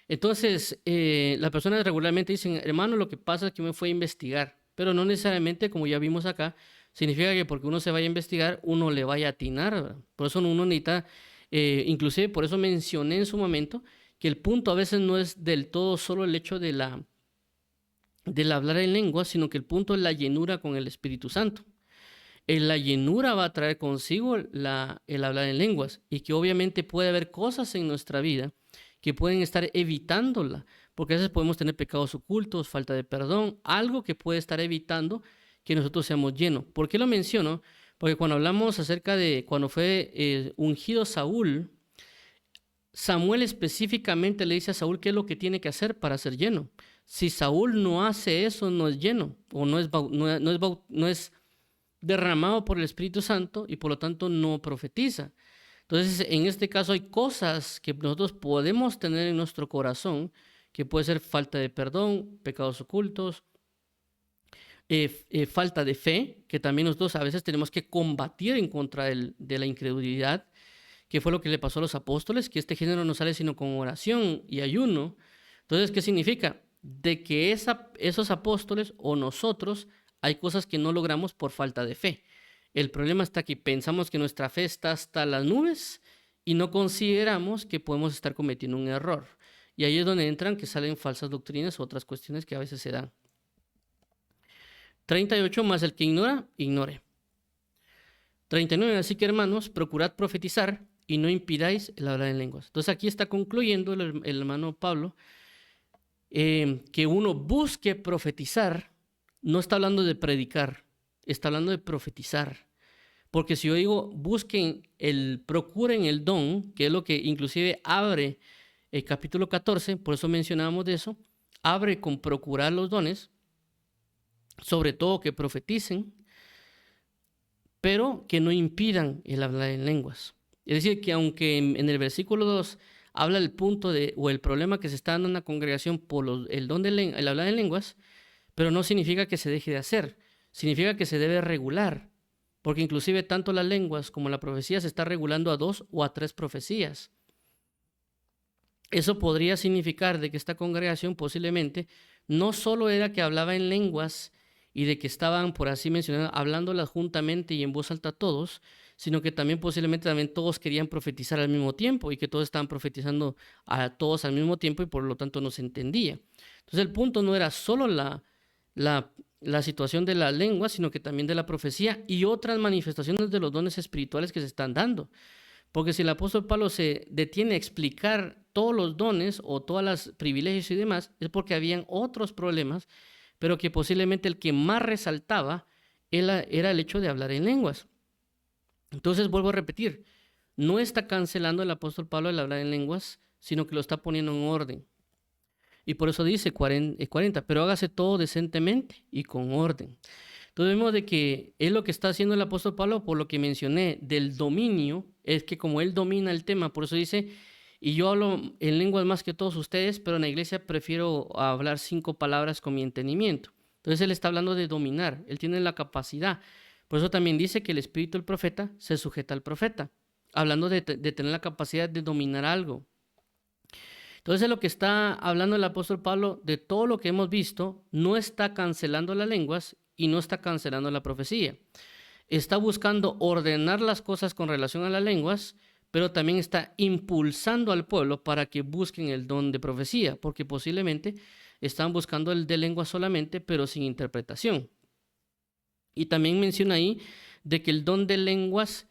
Entonces, las personas regularmente dicen, hermano, lo que pasa es que me fui a investigar, pero no necesariamente, como ya vimos acá, significa que porque uno se vaya a investigar, uno le vaya a atinar, ¿verdad? Por eso uno necesita, inclusive por eso mencioné en su momento, que el punto a veces no es del todo solo el hecho del hablar en lengua, sino que el punto es la llenura con el Espíritu Santo. La llenura va a traer consigo el hablar en lenguas, y que obviamente puede haber cosas en nuestra vida que pueden estar evitándola, porque a veces podemos tener pecados ocultos, falta de perdón, algo que puede estar evitando que nosotros seamos llenos. ¿Por qué lo menciono? Porque cuando hablamos acerca de cuando fue ungido Saúl, Samuel específicamente le dice a Saúl qué es lo que tiene que hacer para ser lleno. Si Saúl no hace eso, no es lleno, o no es derramado por el Espíritu Santo, y por lo tanto no profetiza. Entonces, en este caso hay cosas que nosotros podemos tener en nuestro corazón, que puede ser falta de perdón, pecados ocultos, falta de fe, que también nosotros a veces tenemos que combatir en contra de la incredulidad, que fue lo que le pasó a los apóstoles, que este género no sale sino con oración y ayuno. Entonces, ¿qué significa? De que esos apóstoles o nosotros hay cosas que no logramos por falta de fe. El problema está que pensamos que nuestra fe está hasta las nubes y no consideramos que podemos estar cometiendo un error. Y ahí es donde entran que salen falsas doctrinas u otras cuestiones que a veces se dan. 38, más el que ignora, ignore. 39, así que hermanos, procurad profetizar y no impidáis el hablar en lenguas. Entonces aquí está concluyendo el hermano Pablo que uno busque profetizar. No está hablando de predicar, está hablando de profetizar. Porque si yo digo procuren el don, que es lo que inclusive abre el capítulo 14, por eso mencionábamos de eso, abre con procurar los dones, sobre todo que profeticen, pero que no impidan el hablar en lenguas. Es decir, que aunque en el versículo 2 habla el punto o el problema que se está dando en la congregación por el don el hablar en lenguas, pero no significa que se deje de hacer, significa que se debe regular, porque inclusive tanto las lenguas como la profecía se está regulando a 2 o a 3 profecías. Eso podría significar de que esta congregación posiblemente no solo era que hablaba en lenguas y de que estaban, por así mencionar, hablándolas juntamente y en voz alta todos, sino que también posiblemente todos querían profetizar al mismo tiempo y que todos estaban profetizando a todos al mismo tiempo y por lo tanto no se entendía. Entonces el punto no era solo la situación de la lengua, sino que también de la profecía y otras manifestaciones de los dones espirituales que se están dando. Porque si el apóstol Pablo se detiene a explicar todos los dones o todos los privilegios y demás, es porque habían otros problemas, pero que posiblemente el que más resaltaba era el hecho de hablar en lenguas. Entonces vuelvo a repetir, no está cancelando el apóstol Pablo el hablar en lenguas, sino que lo está poniendo en orden. Y por eso dice 40, pero hágase todo decentemente y con orden. Entonces vemos de que es lo que está haciendo el apóstol Pablo, por lo que mencioné del dominio, es que como él domina el tema, por eso dice, y yo hablo en lenguas más que todos ustedes, pero en la iglesia prefiero hablar 5 palabras con mi entendimiento. Entonces él está hablando de dominar, él tiene la capacidad. Por eso también dice que el espíritu del profeta se sujeta al profeta, hablando de tener la capacidad de dominar algo. Entonces lo que está hablando el apóstol Pablo de todo lo que hemos visto, no está cancelando las lenguas y no está cancelando la profecía. Está buscando ordenar las cosas con relación a las lenguas, pero también está impulsando al pueblo para que busquen el don de profecía, porque posiblemente están buscando el de lengua solamente, pero sin interpretación. Y también menciona ahí de que el don de lenguas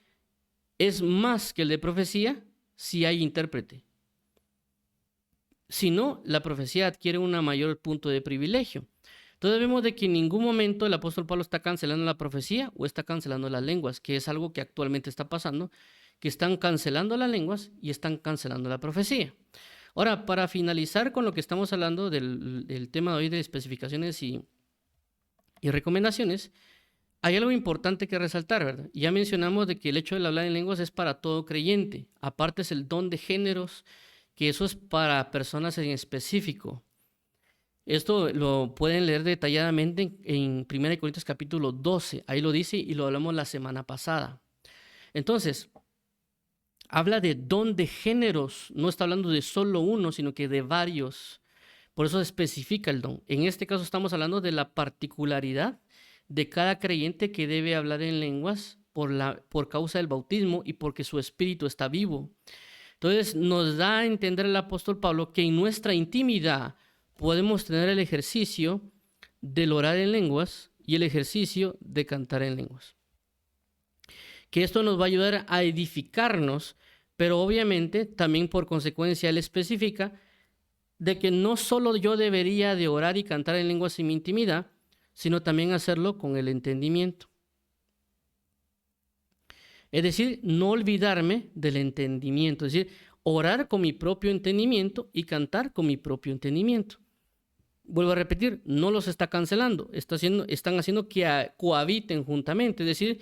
es más que el de profecía si hay intérprete. Si no, la profecía adquiere un mayor punto de privilegio. Entonces vemos de que en ningún momento el apóstol Pablo está cancelando la profecía o está cancelando las lenguas, que es algo que actualmente está pasando, que están cancelando las lenguas y están cancelando la profecía. Ahora, para finalizar con lo que estamos hablando del tema de hoy de especificaciones y recomendaciones, hay algo importante que resaltar, ¿verdad? Ya mencionamos de que el hecho de hablar en lenguas es para todo creyente. Aparte es el don de géneros, que eso es para personas en específico. Esto lo pueden leer detalladamente en 1 Corintios capítulo 12. Ahí lo dice y lo hablamos la semana pasada. Entonces, habla de don de géneros. No está hablando de solo uno, sino que de varios. Por eso se especifica el don. En este caso estamos hablando de la particularidad de cada creyente que debe hablar en lenguas por causa del bautismo y porque su espíritu está vivo. Entonces nos da a entender el apóstol Pablo que en nuestra intimidad podemos tener el ejercicio del orar en lenguas y el ejercicio de cantar en lenguas. Que esto nos va a ayudar a edificarnos, pero obviamente también por consecuencia él especifica de que no solo yo debería de orar y cantar en lenguas en mi intimidad, sino también hacerlo con el entendimiento. Es decir, no olvidarme del entendimiento, es decir, orar con mi propio entendimiento y cantar con mi propio entendimiento. Vuelvo a repetir, no los está cancelando, están haciendo que cohabiten juntamente, es decir,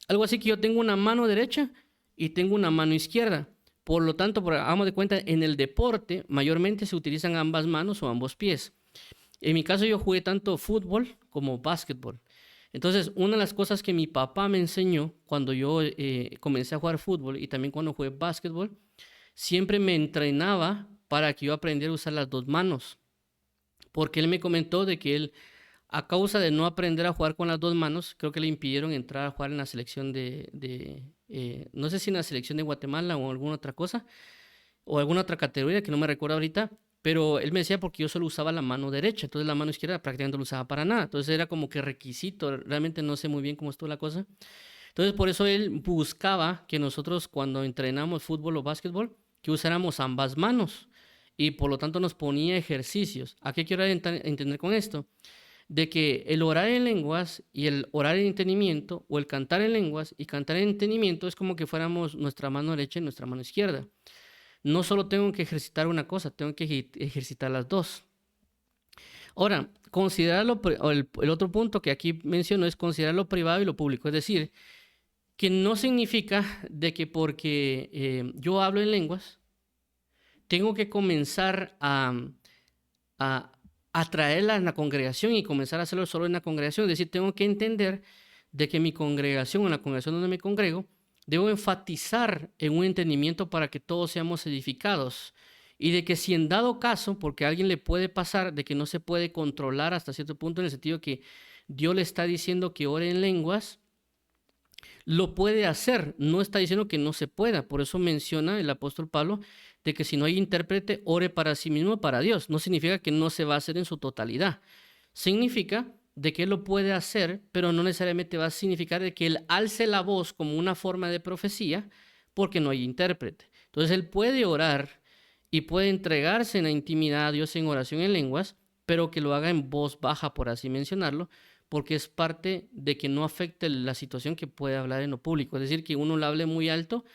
algo así que yo tengo una mano derecha y tengo una mano izquierda. Por lo tanto, hagamos de cuenta, en el deporte mayormente se utilizan ambas manos o ambos pies. En mi caso yo jugué tanto fútbol como básquetbol. Entonces, una de las cosas que mi papá me enseñó cuando yo comencé a jugar fútbol y también cuando jugué básquetbol, siempre me entrenaba para que yo aprendiera a usar las dos manos. Porque él me comentó de que él, a causa de no aprender a jugar con las dos manos, creo que le impidieron entrar a jugar en la selección no sé si en la selección de Guatemala o alguna otra cosa, o alguna otra categoría que no me recuerdo ahorita, pero él me decía porque yo solo usaba la mano derecha, entonces la mano izquierda prácticamente no lo usaba para nada, entonces era como que requisito, realmente no sé muy bien cómo estuvo la cosa. Entonces por eso él buscaba que nosotros cuando entrenamos fútbol o básquetbol, que usáramos ambas manos y por lo tanto nos ponía ejercicios. ¿A qué quiero entender con esto? De que el orar en lenguas y el orar en entendimiento, o el cantar en lenguas y cantar en entendimiento, es como que fuéramos nuestra mano derecha y nuestra mano izquierda. No solo tengo que ejercitar una cosa, tengo que ejercitar las dos. Ahora, el otro punto que aquí menciono es considerar lo privado y lo público. Es decir, que no significa de que porque yo hablo en lenguas, tengo que comenzar a atraerla en la congregación y comenzar a hacerlo solo en la congregación. Es decir, tengo que entender de que mi congregación, en la congregación donde me congrego, debo enfatizar en un entendimiento para que todos seamos edificados. Y de que si en dado caso, porque a alguien le puede pasar, de que no se puede controlar hasta cierto punto, en el sentido que Dios le está diciendo que ore en lenguas, lo puede hacer, no está diciendo que no se pueda. Por eso menciona el apóstol Pablo de que si no hay intérprete, ore para sí mismo, para Dios. No significa que no se va a hacer en su totalidad. Significa de que él lo puede hacer, pero no necesariamente va a significar de que él alce la voz como una forma de profecía porque no hay intérprete. Entonces él puede orar y puede entregarse en la intimidad a Dios en oración en lenguas, pero que lo haga en voz baja, por así mencionarlo, porque es parte de que no afecte la situación que puede hablar en lo público. Es decir, que uno lo hable muy alto,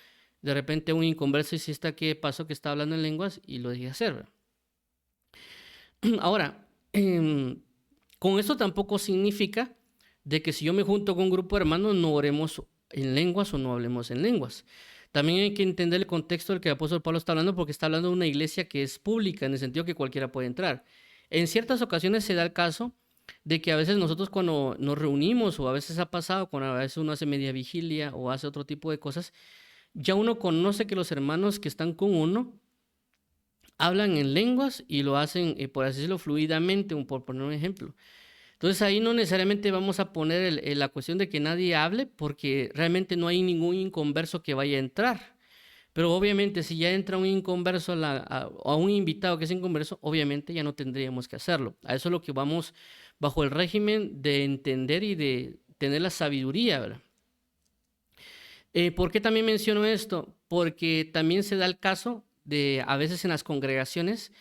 de repente un inconverso y está que pasó que está hablando en lenguas y lo deje hacer, ¿verdad? Ahora, con esto tampoco significa de que si yo me junto con un grupo de hermanos no oremos en lenguas o no hablemos en lenguas. También hay que entender el contexto del que el apóstol Pablo está hablando, porque está hablando de una iglesia que es pública, en el sentido que cualquiera puede entrar. En ciertas ocasiones se da el caso de que a veces nosotros cuando nos reunimos, o a veces ha pasado cuando a veces uno hace media vigilia o hace otro tipo de cosas, ya uno conoce que los hermanos que están con uno hablan en lenguas y lo hacen, por así decirlo, fluidamente, por poner un ejemplo. Entonces ahí no necesariamente vamos a poner la cuestión de que nadie hable, porque realmente no hay ningún inconverso que vaya a entrar. Pero obviamente si ya entra un inconverso a un invitado que es inconverso, obviamente ya no tendríamos que hacerlo. A eso es lo que vamos bajo el régimen de entender y de tener la sabiduría, ¿verdad? ¿Por qué también menciono esto? Porque también se da el caso de a veces en las congregaciones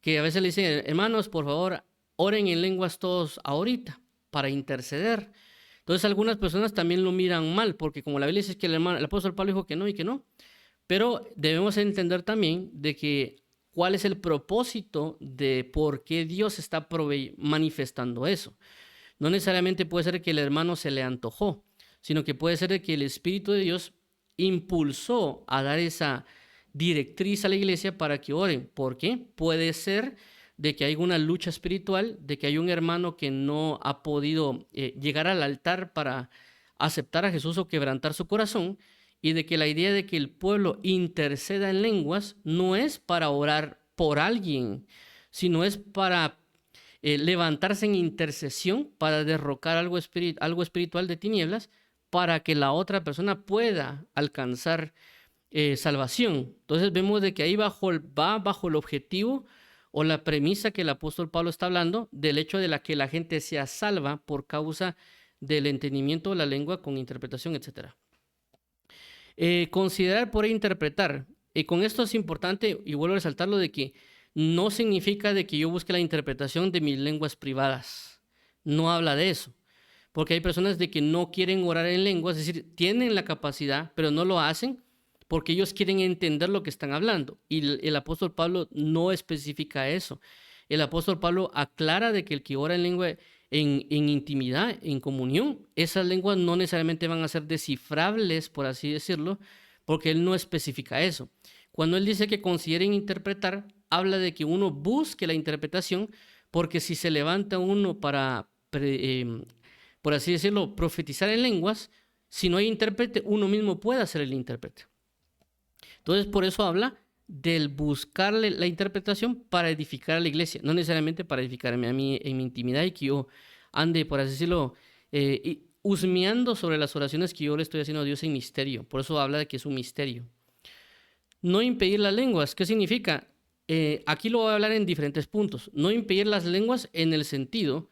que a veces le dicen, hermanos, por favor, oren en lenguas todos ahorita para interceder. Entonces algunas personas también lo miran mal, porque como la Biblia dice que el apóstol Pablo dijo que no y que no, pero debemos entender también de que cuál es el propósito de por qué Dios está manifestando eso. No necesariamente puede ser que el hermano se le antojó, sino que puede ser que el Espíritu de Dios impulsó a dar esa directriz a la iglesia para que oren. ¿Por qué? Puede ser de que hay una lucha espiritual, de que hay un hermano que no ha podido llegar al altar para aceptar a Jesús o quebrantar su corazón, y de que la idea de que el pueblo interceda en lenguas no es para orar por alguien, sino es para levantarse en intercesión para derrocar algo espiritual de tinieblas, para que la otra persona pueda alcanzar salvación. Entonces vemos de que ahí va bajo el objetivo o la premisa que el apóstol Pablo está hablando del hecho de que la gente sea salva por causa del entendimiento de la lengua con interpretación, etc. Considerar por interpretar. Con esto es importante, y vuelvo a resaltarlo, de que no significa de que yo busque la interpretación de mis lenguas privadas. No habla de eso. Porque hay personas de que no quieren orar en lenguas, es decir, tienen la capacidad, pero no lo hacen porque ellos quieren entender lo que están hablando. Y el apóstol Pablo no especifica eso. El apóstol Pablo aclara de que el que ora en lengua en intimidad, en comunión, esas lenguas no necesariamente van a ser descifrables, por así decirlo, porque él no especifica eso. Cuando él dice que consideren interpretar, habla de que uno busque la interpretación, porque si se levanta uno para, por así decirlo, profetizar en lenguas, si no hay intérprete, uno mismo puede ser el intérprete. Entonces, por eso habla del buscarle la interpretación para edificar a la iglesia, no necesariamente para edificarme a mí en mi intimidad y que yo ande, por así decirlo, husmeando sobre las oraciones que yo le estoy haciendo a Dios en misterio. Por eso habla de que es un misterio. No impedir las lenguas, ¿qué significa? Aquí lo voy a hablar en diferentes puntos. No impedir las lenguas en el sentido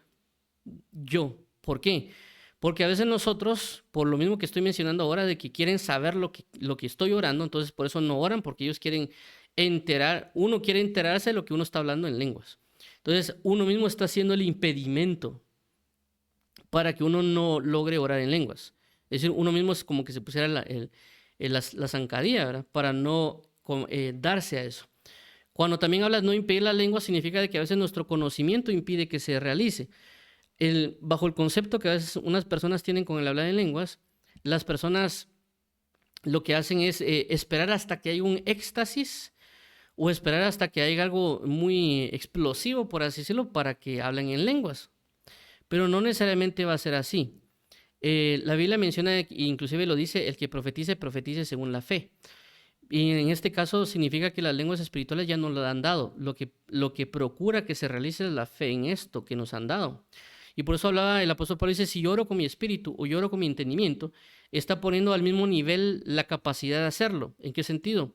yo. ¿Por qué? Porque a veces nosotros, por lo mismo que estoy mencionando ahora, de que quieren saber lo que estoy orando, entonces por eso no oran, porque ellos quieren uno quiere enterarse de lo que uno está hablando en lenguas. Entonces uno mismo está haciendo el impedimento para que uno no logre orar en lenguas. Es decir, uno mismo es como que se pusiera la zancadilla, ¿verdad? Para no darse a eso. Cuando también hablas no impedir la lengua, significa de que a veces nuestro conocimiento impide que se realice. Bajo el concepto que a veces unas personas tienen con el hablar en lenguas, las personas lo que hacen es esperar hasta que haya un éxtasis o esperar hasta que haya algo muy explosivo, por así decirlo, para que hablen en lenguas. Pero no necesariamente va a ser así. La Biblia menciona, inclusive lo dice, el que profetice, profetice según la fe. Y en este caso significa que las lenguas espirituales ya no lo han dado. Lo que procura que se realice es la fe en esto que nos han dado. Y por eso hablaba el apóstol Pablo, dice, si yo oro con mi espíritu o yo oro con mi entendimiento, está poniendo al mismo nivel la capacidad de hacerlo. ¿En qué sentido?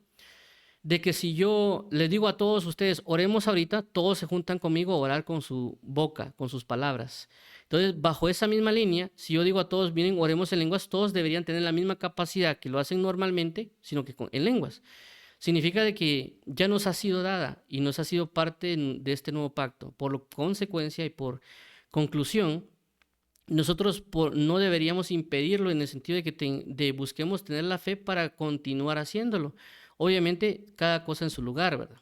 De que si yo les digo a todos ustedes, oremos ahorita, todos se juntan conmigo a orar con su boca, con sus palabras. Entonces, bajo esa misma línea, si yo digo a todos, miren, oremos en lenguas, todos deberían tener la misma capacidad que lo hacen normalmente, sino que en lenguas. Significa de que ya nos ha sido dada y nos ha sido parte de este nuevo pacto. Por consecuencia y por conclusión, nosotros no deberíamos impedirlo en el sentido de que busquemos tener la fe para continuar haciéndolo. Obviamente, cada cosa en su lugar, ¿verdad?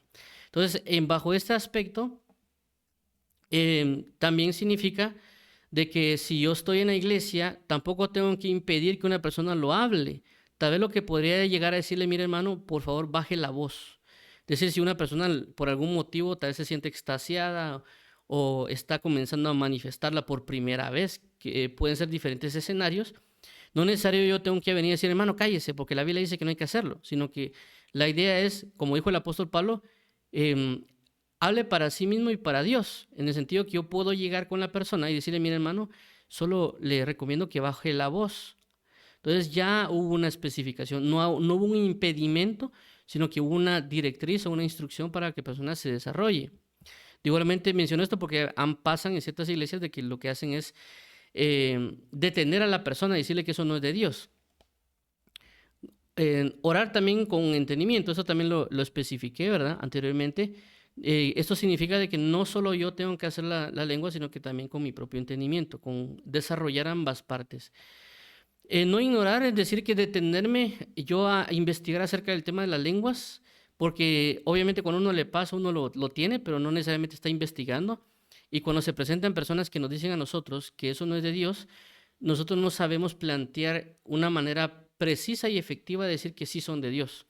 Entonces, bajo este aspecto, también significa de que si yo estoy en la iglesia, tampoco tengo que impedir que una persona lo hable. Tal vez lo que podría llegar a decirle, mire hermano, por favor, baje la voz. Es decir, si una persona por algún motivo tal vez se siente extasiada o está comenzando a manifestarla por primera vez, que pueden ser diferentes escenarios, no necesario yo tengo que venir a decir, hermano, cállese, porque la Biblia dice que no hay que hacerlo, sino que la idea es, como dijo el apóstol Pablo, hable para sí mismo y para Dios, en el sentido que yo puedo llegar con la persona y decirle, mire hermano, solo le recomiendo que baje la voz. Entonces ya hubo una especificación, no hubo un impedimento, sino que hubo una directriz o una instrucción para que la persona se desarrolle. Igualmente menciono esto porque pasan en ciertas iglesias de que lo que hacen es detener a la persona y decirle que eso no es de Dios. Orar también con entendimiento, eso también lo especifiqué, ¿verdad? Anteriormente, Esto significa de que no solo yo tengo que hacer la lengua, sino que también con mi propio entendimiento, con desarrollar ambas partes. No ignorar es decir que detenerme yo a investigar acerca del tema de las lenguas, porque obviamente cuando uno le pasa, uno lo tiene, pero no necesariamente está investigando. Y cuando se presentan personas que nos dicen a nosotros que eso no es de Dios, nosotros no sabemos plantear una manera precisa y efectiva de decir que sí son de Dios.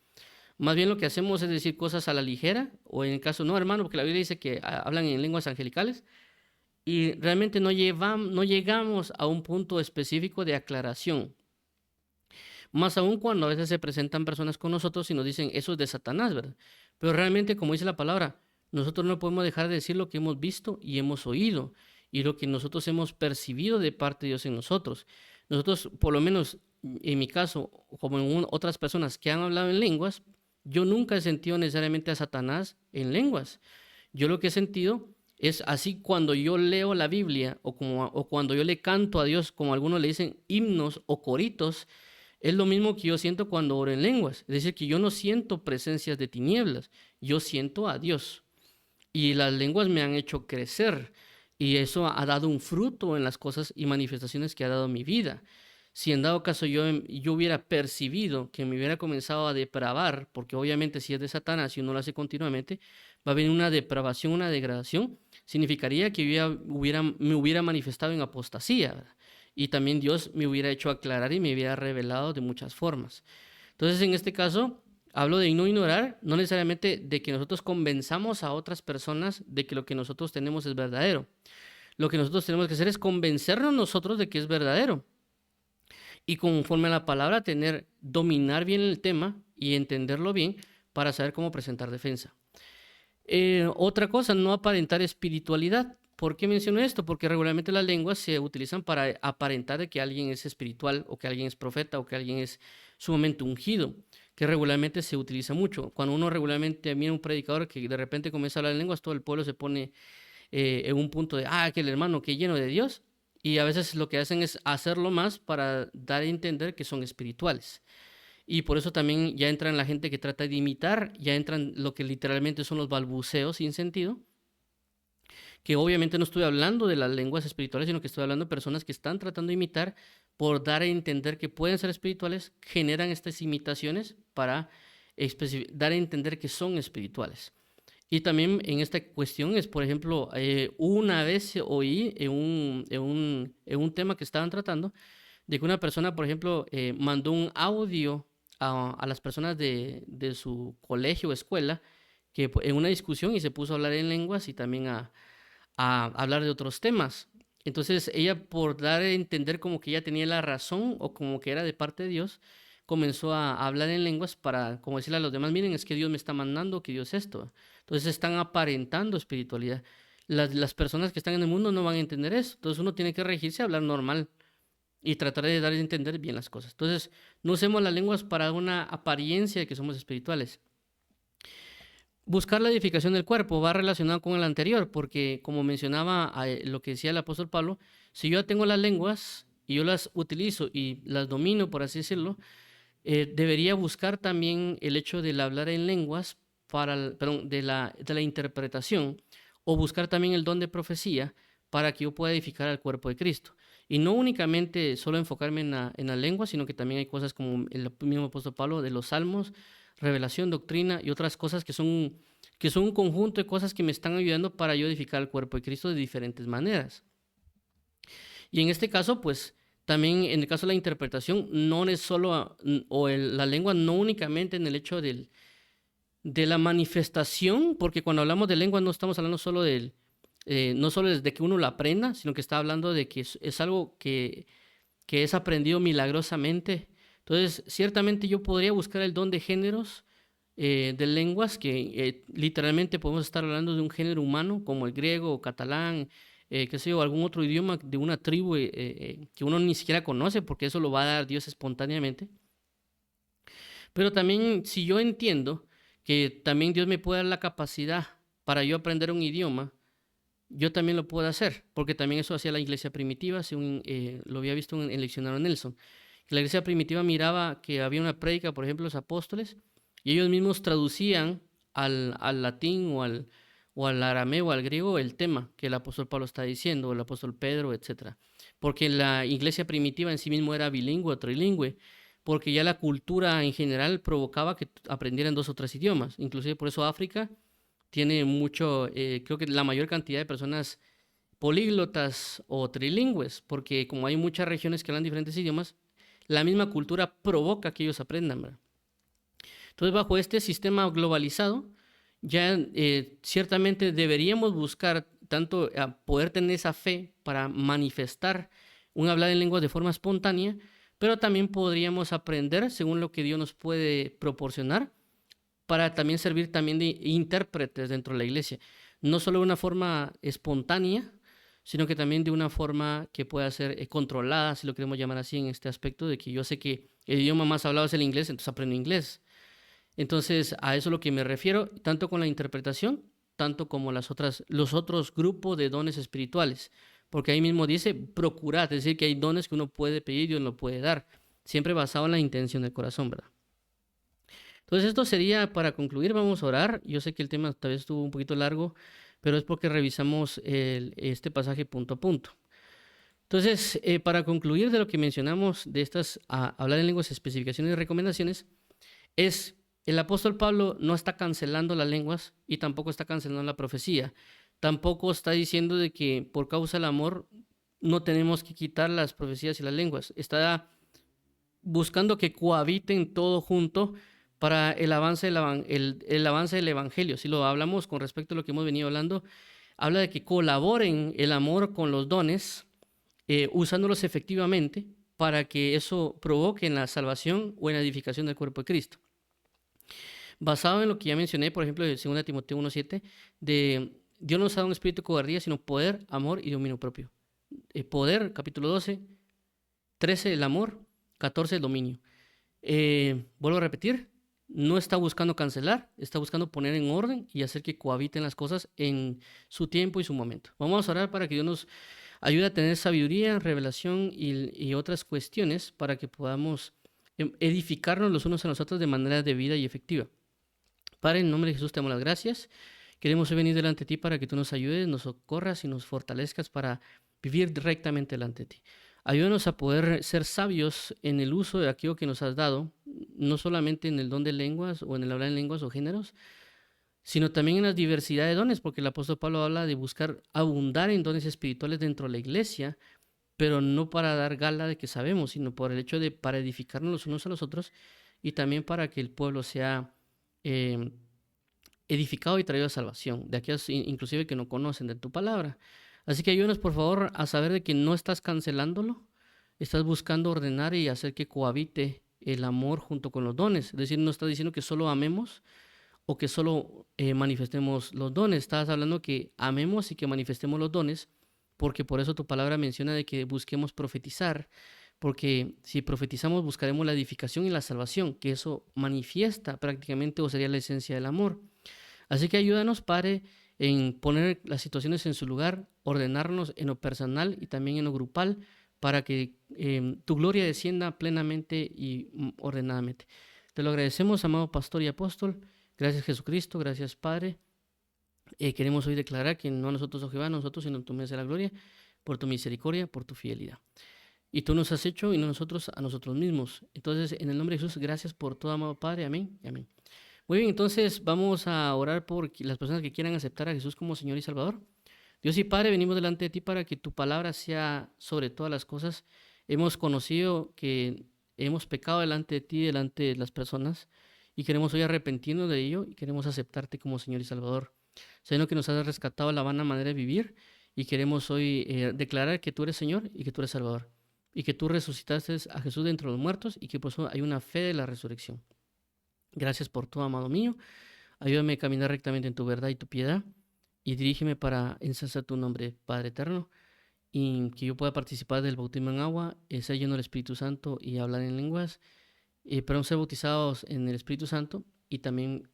Más bien lo que hacemos es decir cosas a la ligera, o en el caso, no hermano, porque la Biblia dice que hablan en lenguas angelicales, y realmente no llegamos a un punto específico de aclaración. Más aún cuando a veces se presentan personas con nosotros y nos dicen, eso es de Satanás, ¿verdad? Pero realmente, como dice la palabra, nosotros no podemos dejar de decir lo que hemos visto y hemos oído, y lo que nosotros hemos percibido de parte de Dios en nosotros. Nosotros, por lo menos en mi caso, como en otras personas que han hablado en lenguas, yo nunca he sentido necesariamente a Satanás en lenguas. Yo lo que he sentido es así cuando yo leo la Biblia o cuando yo le canto a Dios, como algunos le dicen himnos o coritos, es lo mismo que yo siento cuando oro en lenguas. Es decir, que yo no siento presencias de tinieblas, yo siento a Dios. Y las lenguas me han hecho crecer y eso ha dado un fruto en las cosas y manifestaciones que ha dado mi vida. Si en dado caso yo hubiera percibido que me hubiera comenzado a depravar, porque obviamente si es de Satanás y uno lo hace continuamente, va a venir una depravación, una degradación, significaría que yo me hubiera manifestado en apostasía, ¿verdad? Y también Dios me hubiera hecho aclarar y me hubiera revelado de muchas formas. Entonces, en este caso, hablo de no ignorar, no necesariamente de que nosotros convenzamos a otras personas de que lo que nosotros tenemos es verdadero. Lo que nosotros tenemos que hacer es convencernos nosotros de que es verdadero. Y conforme a la palabra, dominar bien el tema y entenderlo bien para saber cómo presentar defensa. Otra cosa, no aparentar espiritualidad. ¿Por qué menciono esto? Porque regularmente las lenguas se utilizan para aparentar de que alguien es espiritual o que alguien es profeta o que alguien es sumamente ungido, que regularmente se utiliza mucho. Cuando uno regularmente mira a un predicador que de repente comienza a hablar en lenguas, todo el pueblo se pone en un punto de, que el hermano, que lleno de Dios. Y a veces lo que hacen es hacerlo más para dar a entender que son espirituales. Y por eso también ya entran la gente que trata de imitar, ya entran lo que literalmente son los balbuceos sin sentido, que obviamente no estoy hablando de las lenguas espirituales, sino que estoy hablando de personas que están tratando de imitar por dar a entender que pueden ser espirituales, generan estas imitaciones para dar a entender que son espirituales. Y también en esta cuestión es, por ejemplo, una vez oí en un tema que estaban tratando, de que una persona, por ejemplo, mandó un audio a las personas de su colegio o escuela, que en una discusión y se puso a hablar en lenguas y también a hablar de otros temas. Entonces ella, por dar a entender como que ella tenía la razón o como que era de parte de Dios, comenzó a hablar en lenguas para como decirle a los demás, miren, es que Dios me está mandando, que Dios esto. Entonces están aparentando espiritualidad. Las personas que están en el mundo no van a entender eso. Entonces uno tiene que regirse a hablar normal y tratar de dar a entender bien las cosas. Entonces no usemos las lenguas para una apariencia de que somos espirituales. Buscar la edificación del cuerpo va relacionado con el anterior, porque como mencionaba lo que decía el apóstol Pablo, si yo tengo las lenguas y yo las utilizo y las domino, por así decirlo, debería buscar también el hecho del hablar en lenguas, de la interpretación, o buscar también el don de profecía para que yo pueda edificar al cuerpo de Cristo. Y no únicamente solo enfocarme en la lengua, sino que también hay cosas como el mismo apóstol Pablo de los salmos, revelación, doctrina y otras cosas que son un conjunto de cosas que me están ayudando para yo edificar el cuerpo de Cristo de diferentes maneras. Y en este caso, pues, también en el caso de la interpretación, no es solo, la lengua no únicamente en el hecho de la manifestación, porque cuando hablamos de lengua no estamos hablando solo no solo de que uno la aprenda, sino que está hablando de que es algo que es aprendido milagrosamente. Entonces, ciertamente yo podría buscar el don de géneros de lenguas, que literalmente podemos estar hablando de un género humano, como el griego o catalán, qué sé yo, algún otro idioma de una tribu que uno ni siquiera conoce, porque eso lo va a dar Dios espontáneamente. Pero también, si yo entiendo que también Dios me puede dar la capacidad para yo aprender un idioma, yo también lo puedo hacer, porque también eso hacía la iglesia primitiva, según lo había visto en el leccionario Nelson, que la iglesia primitiva miraba que había una prédica, por ejemplo, los apóstoles, y ellos mismos traducían al latín o al arameo o al griego el tema que el apóstol Pablo está diciendo, o el apóstol Pedro, etcétera. Porque la iglesia primitiva en sí mismo era bilingüe o trilingüe, porque ya la cultura en general provocaba que aprendieran 2 o 3 idiomas. Inclusive por eso África tiene mucho, creo que la mayor cantidad de personas políglotas o trilingües, porque como hay muchas regiones que hablan diferentes idiomas, la misma cultura provoca que ellos aprendan, ¿verdad? Entonces, bajo este sistema globalizado, ya ciertamente deberíamos buscar tanto poder tener esa fe para manifestar un hablar en lenguas de forma espontánea, pero también podríamos aprender según lo que Dios nos puede proporcionar para también servir también de intérpretes dentro de la iglesia. No solo de una forma espontánea, sino que también de una forma que pueda ser controlada, si lo queremos llamar así, en este aspecto de que yo sé que el idioma más hablado es el inglés, entonces aprendo inglés. Entonces, a eso es lo que me refiero, tanto con la interpretación, tanto como los otros grupos de dones espirituales. Porque ahí mismo dice, procurad, es decir, que hay dones que uno puede pedir y Dios lo puede dar, siempre basado en la intención del corazón, ¿verdad? Entonces, esto sería para concluir, vamos a orar. Yo sé que el tema tal vez estuvo un poquito largo, pero es porque revisamos este pasaje punto a punto. Entonces, para concluir de lo que mencionamos de estas, hablar en lenguas, especificaciones y recomendaciones, es el apóstol Pablo no está cancelando las lenguas y tampoco está cancelando la profecía. Tampoco está diciendo de que por causa del amor no tenemos que quitar las profecías y las lenguas. Está buscando que cohabiten todo junto para el avance del evangelio. Si lo hablamos con respecto a lo que hemos venido hablando, habla de que colaboren el amor con los dones, usándolos efectivamente para que eso provoque en la salvación o en la edificación del cuerpo de Cristo. Basado en lo que ya mencioné, por ejemplo, de 2 Timoteo 1:7, de Dios no nos ha dado un espíritu de cobardía, sino poder, amor y dominio propio. Poder, capítulo 12, 13, el amor, 14, el dominio. Vuelvo a repetir, no está buscando cancelar, está buscando poner en orden y hacer que cohabiten las cosas en su tiempo y su momento. Vamos a orar para que Dios nos ayude a tener sabiduría, revelación y otras cuestiones para que podamos edificarnos los unos a los otros de manera debida y efectiva. Padre, en nombre de Jesús te damos las gracias. Queremos hoy venir delante de ti para que tú nos ayudes, nos socorras y nos fortalezcas para vivir rectamente delante de ti. Ayúdanos a poder ser sabios en el uso de aquello que nos has dado, no solamente en el don de lenguas o en el hablar en lenguas o géneros, sino también en la diversidad de dones, porque el apóstol Pablo habla de buscar abundar en dones espirituales dentro de la iglesia, pero no para dar gala de que sabemos, sino por el hecho de para edificarnos los unos a los otros y también para que el pueblo sea edificado y traído a salvación, de aquellos inclusive que no conocen de tu palabra. Así que ayúdanos por favor a saber de que no estás cancelándolo, estás buscando ordenar y hacer que cohabite el amor junto con los dones. Es decir, no estás diciendo que solo amemos o que solo manifestemos los dones. Estás hablando que amemos y que manifestemos los dones, porque por eso tu palabra menciona de que busquemos profetizar, porque si profetizamos buscaremos la edificación y la salvación, que eso manifiesta prácticamente o sería la esencia del amor. Así que ayúdanos, Padre, en poner las situaciones en su lugar, ordenarnos en lo personal y también en lo grupal, para que tu gloria descienda plenamente y ordenadamente. Te lo agradecemos, amado pastor y apóstol. Gracias, Jesucristo. Gracias, Padre. Queremos hoy declarar que no a nosotros, oh Jehová, nosotros, sino tú mereces la gloria, por tu misericordia, por tu fidelidad. Y tú nos has hecho y no nosotros a nosotros mismos. Entonces, en el nombre de Jesús, gracias por todo, amado Padre. Amén y amén. Muy bien, entonces vamos a orar por las personas que quieran aceptar a Jesús como Señor y Salvador. Dios y Padre, venimos delante de ti para que tu palabra sea sobre todas las cosas. Hemos conocido que hemos pecado delante de ti, delante de las personas, y queremos hoy arrepentirnos de ello y queremos aceptarte como Señor y Salvador. Sabiendo que nos has rescatado la vana manera de vivir y queremos hoy declarar que tú eres Señor y que tú eres Salvador y que tú resucitaste a Jesús de entre los muertos y que por eso hay una fe de la resurrección. Gracias por todo, amado mío. Ayúdame a caminar rectamente en tu verdad y tu piedad y dirígeme para ensalzar tu nombre, Padre eterno, y que yo pueda participar del bautismo en agua, ser lleno del Espíritu Santo y hablar en lenguas, pero ser bautizados en el Espíritu Santo y también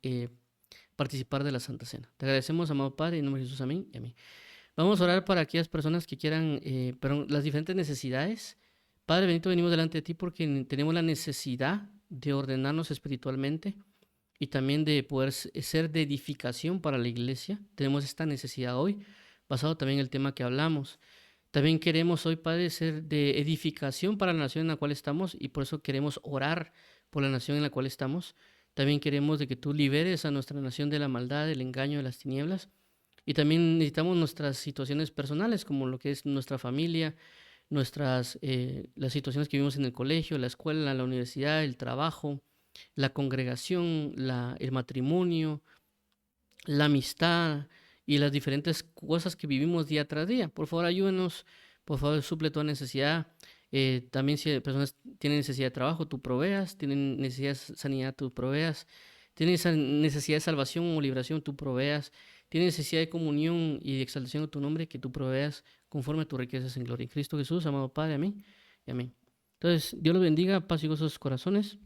participar de la Santa Cena. Te agradecemos, amado Padre, en nombre de Jesús, amén y amén. Vamos a orar para aquellas personas que quieran, las diferentes necesidades. Padre bendito, venimos delante de ti porque tenemos la necesidad de ordenarnos espiritualmente y también de poder ser de edificación para la iglesia. Tenemos esta necesidad hoy, basado también en el tema que hablamos. También queremos hoy, Padre, ser de edificación para la nación en la cual estamos y por eso queremos orar por la nación en la cual estamos. También queremos de que tú liberes a nuestra nación de la maldad, del engaño, de las tinieblas. Y también necesitamos nuestras situaciones personales, como lo que es nuestra familia, las situaciones que vivimos en el colegio, la escuela, la universidad, el trabajo, la congregación, el matrimonio, la amistad y las diferentes cosas que vivimos día tras día. Por favor, ayúdenos, por favor, suple toda necesidad. También si personas tienen necesidad de trabajo, tú proveas, tienen necesidad de sanidad, tú proveas, tienen esa necesidad de salvación o liberación, tú proveas, tienen necesidad de comunión y de exaltación a tu nombre, que tú proveas conforme a tus riquezas en gloria. En Cristo Jesús, amado Padre, amén y amén. Entonces, Dios los bendiga, paz y gozo a sus corazones.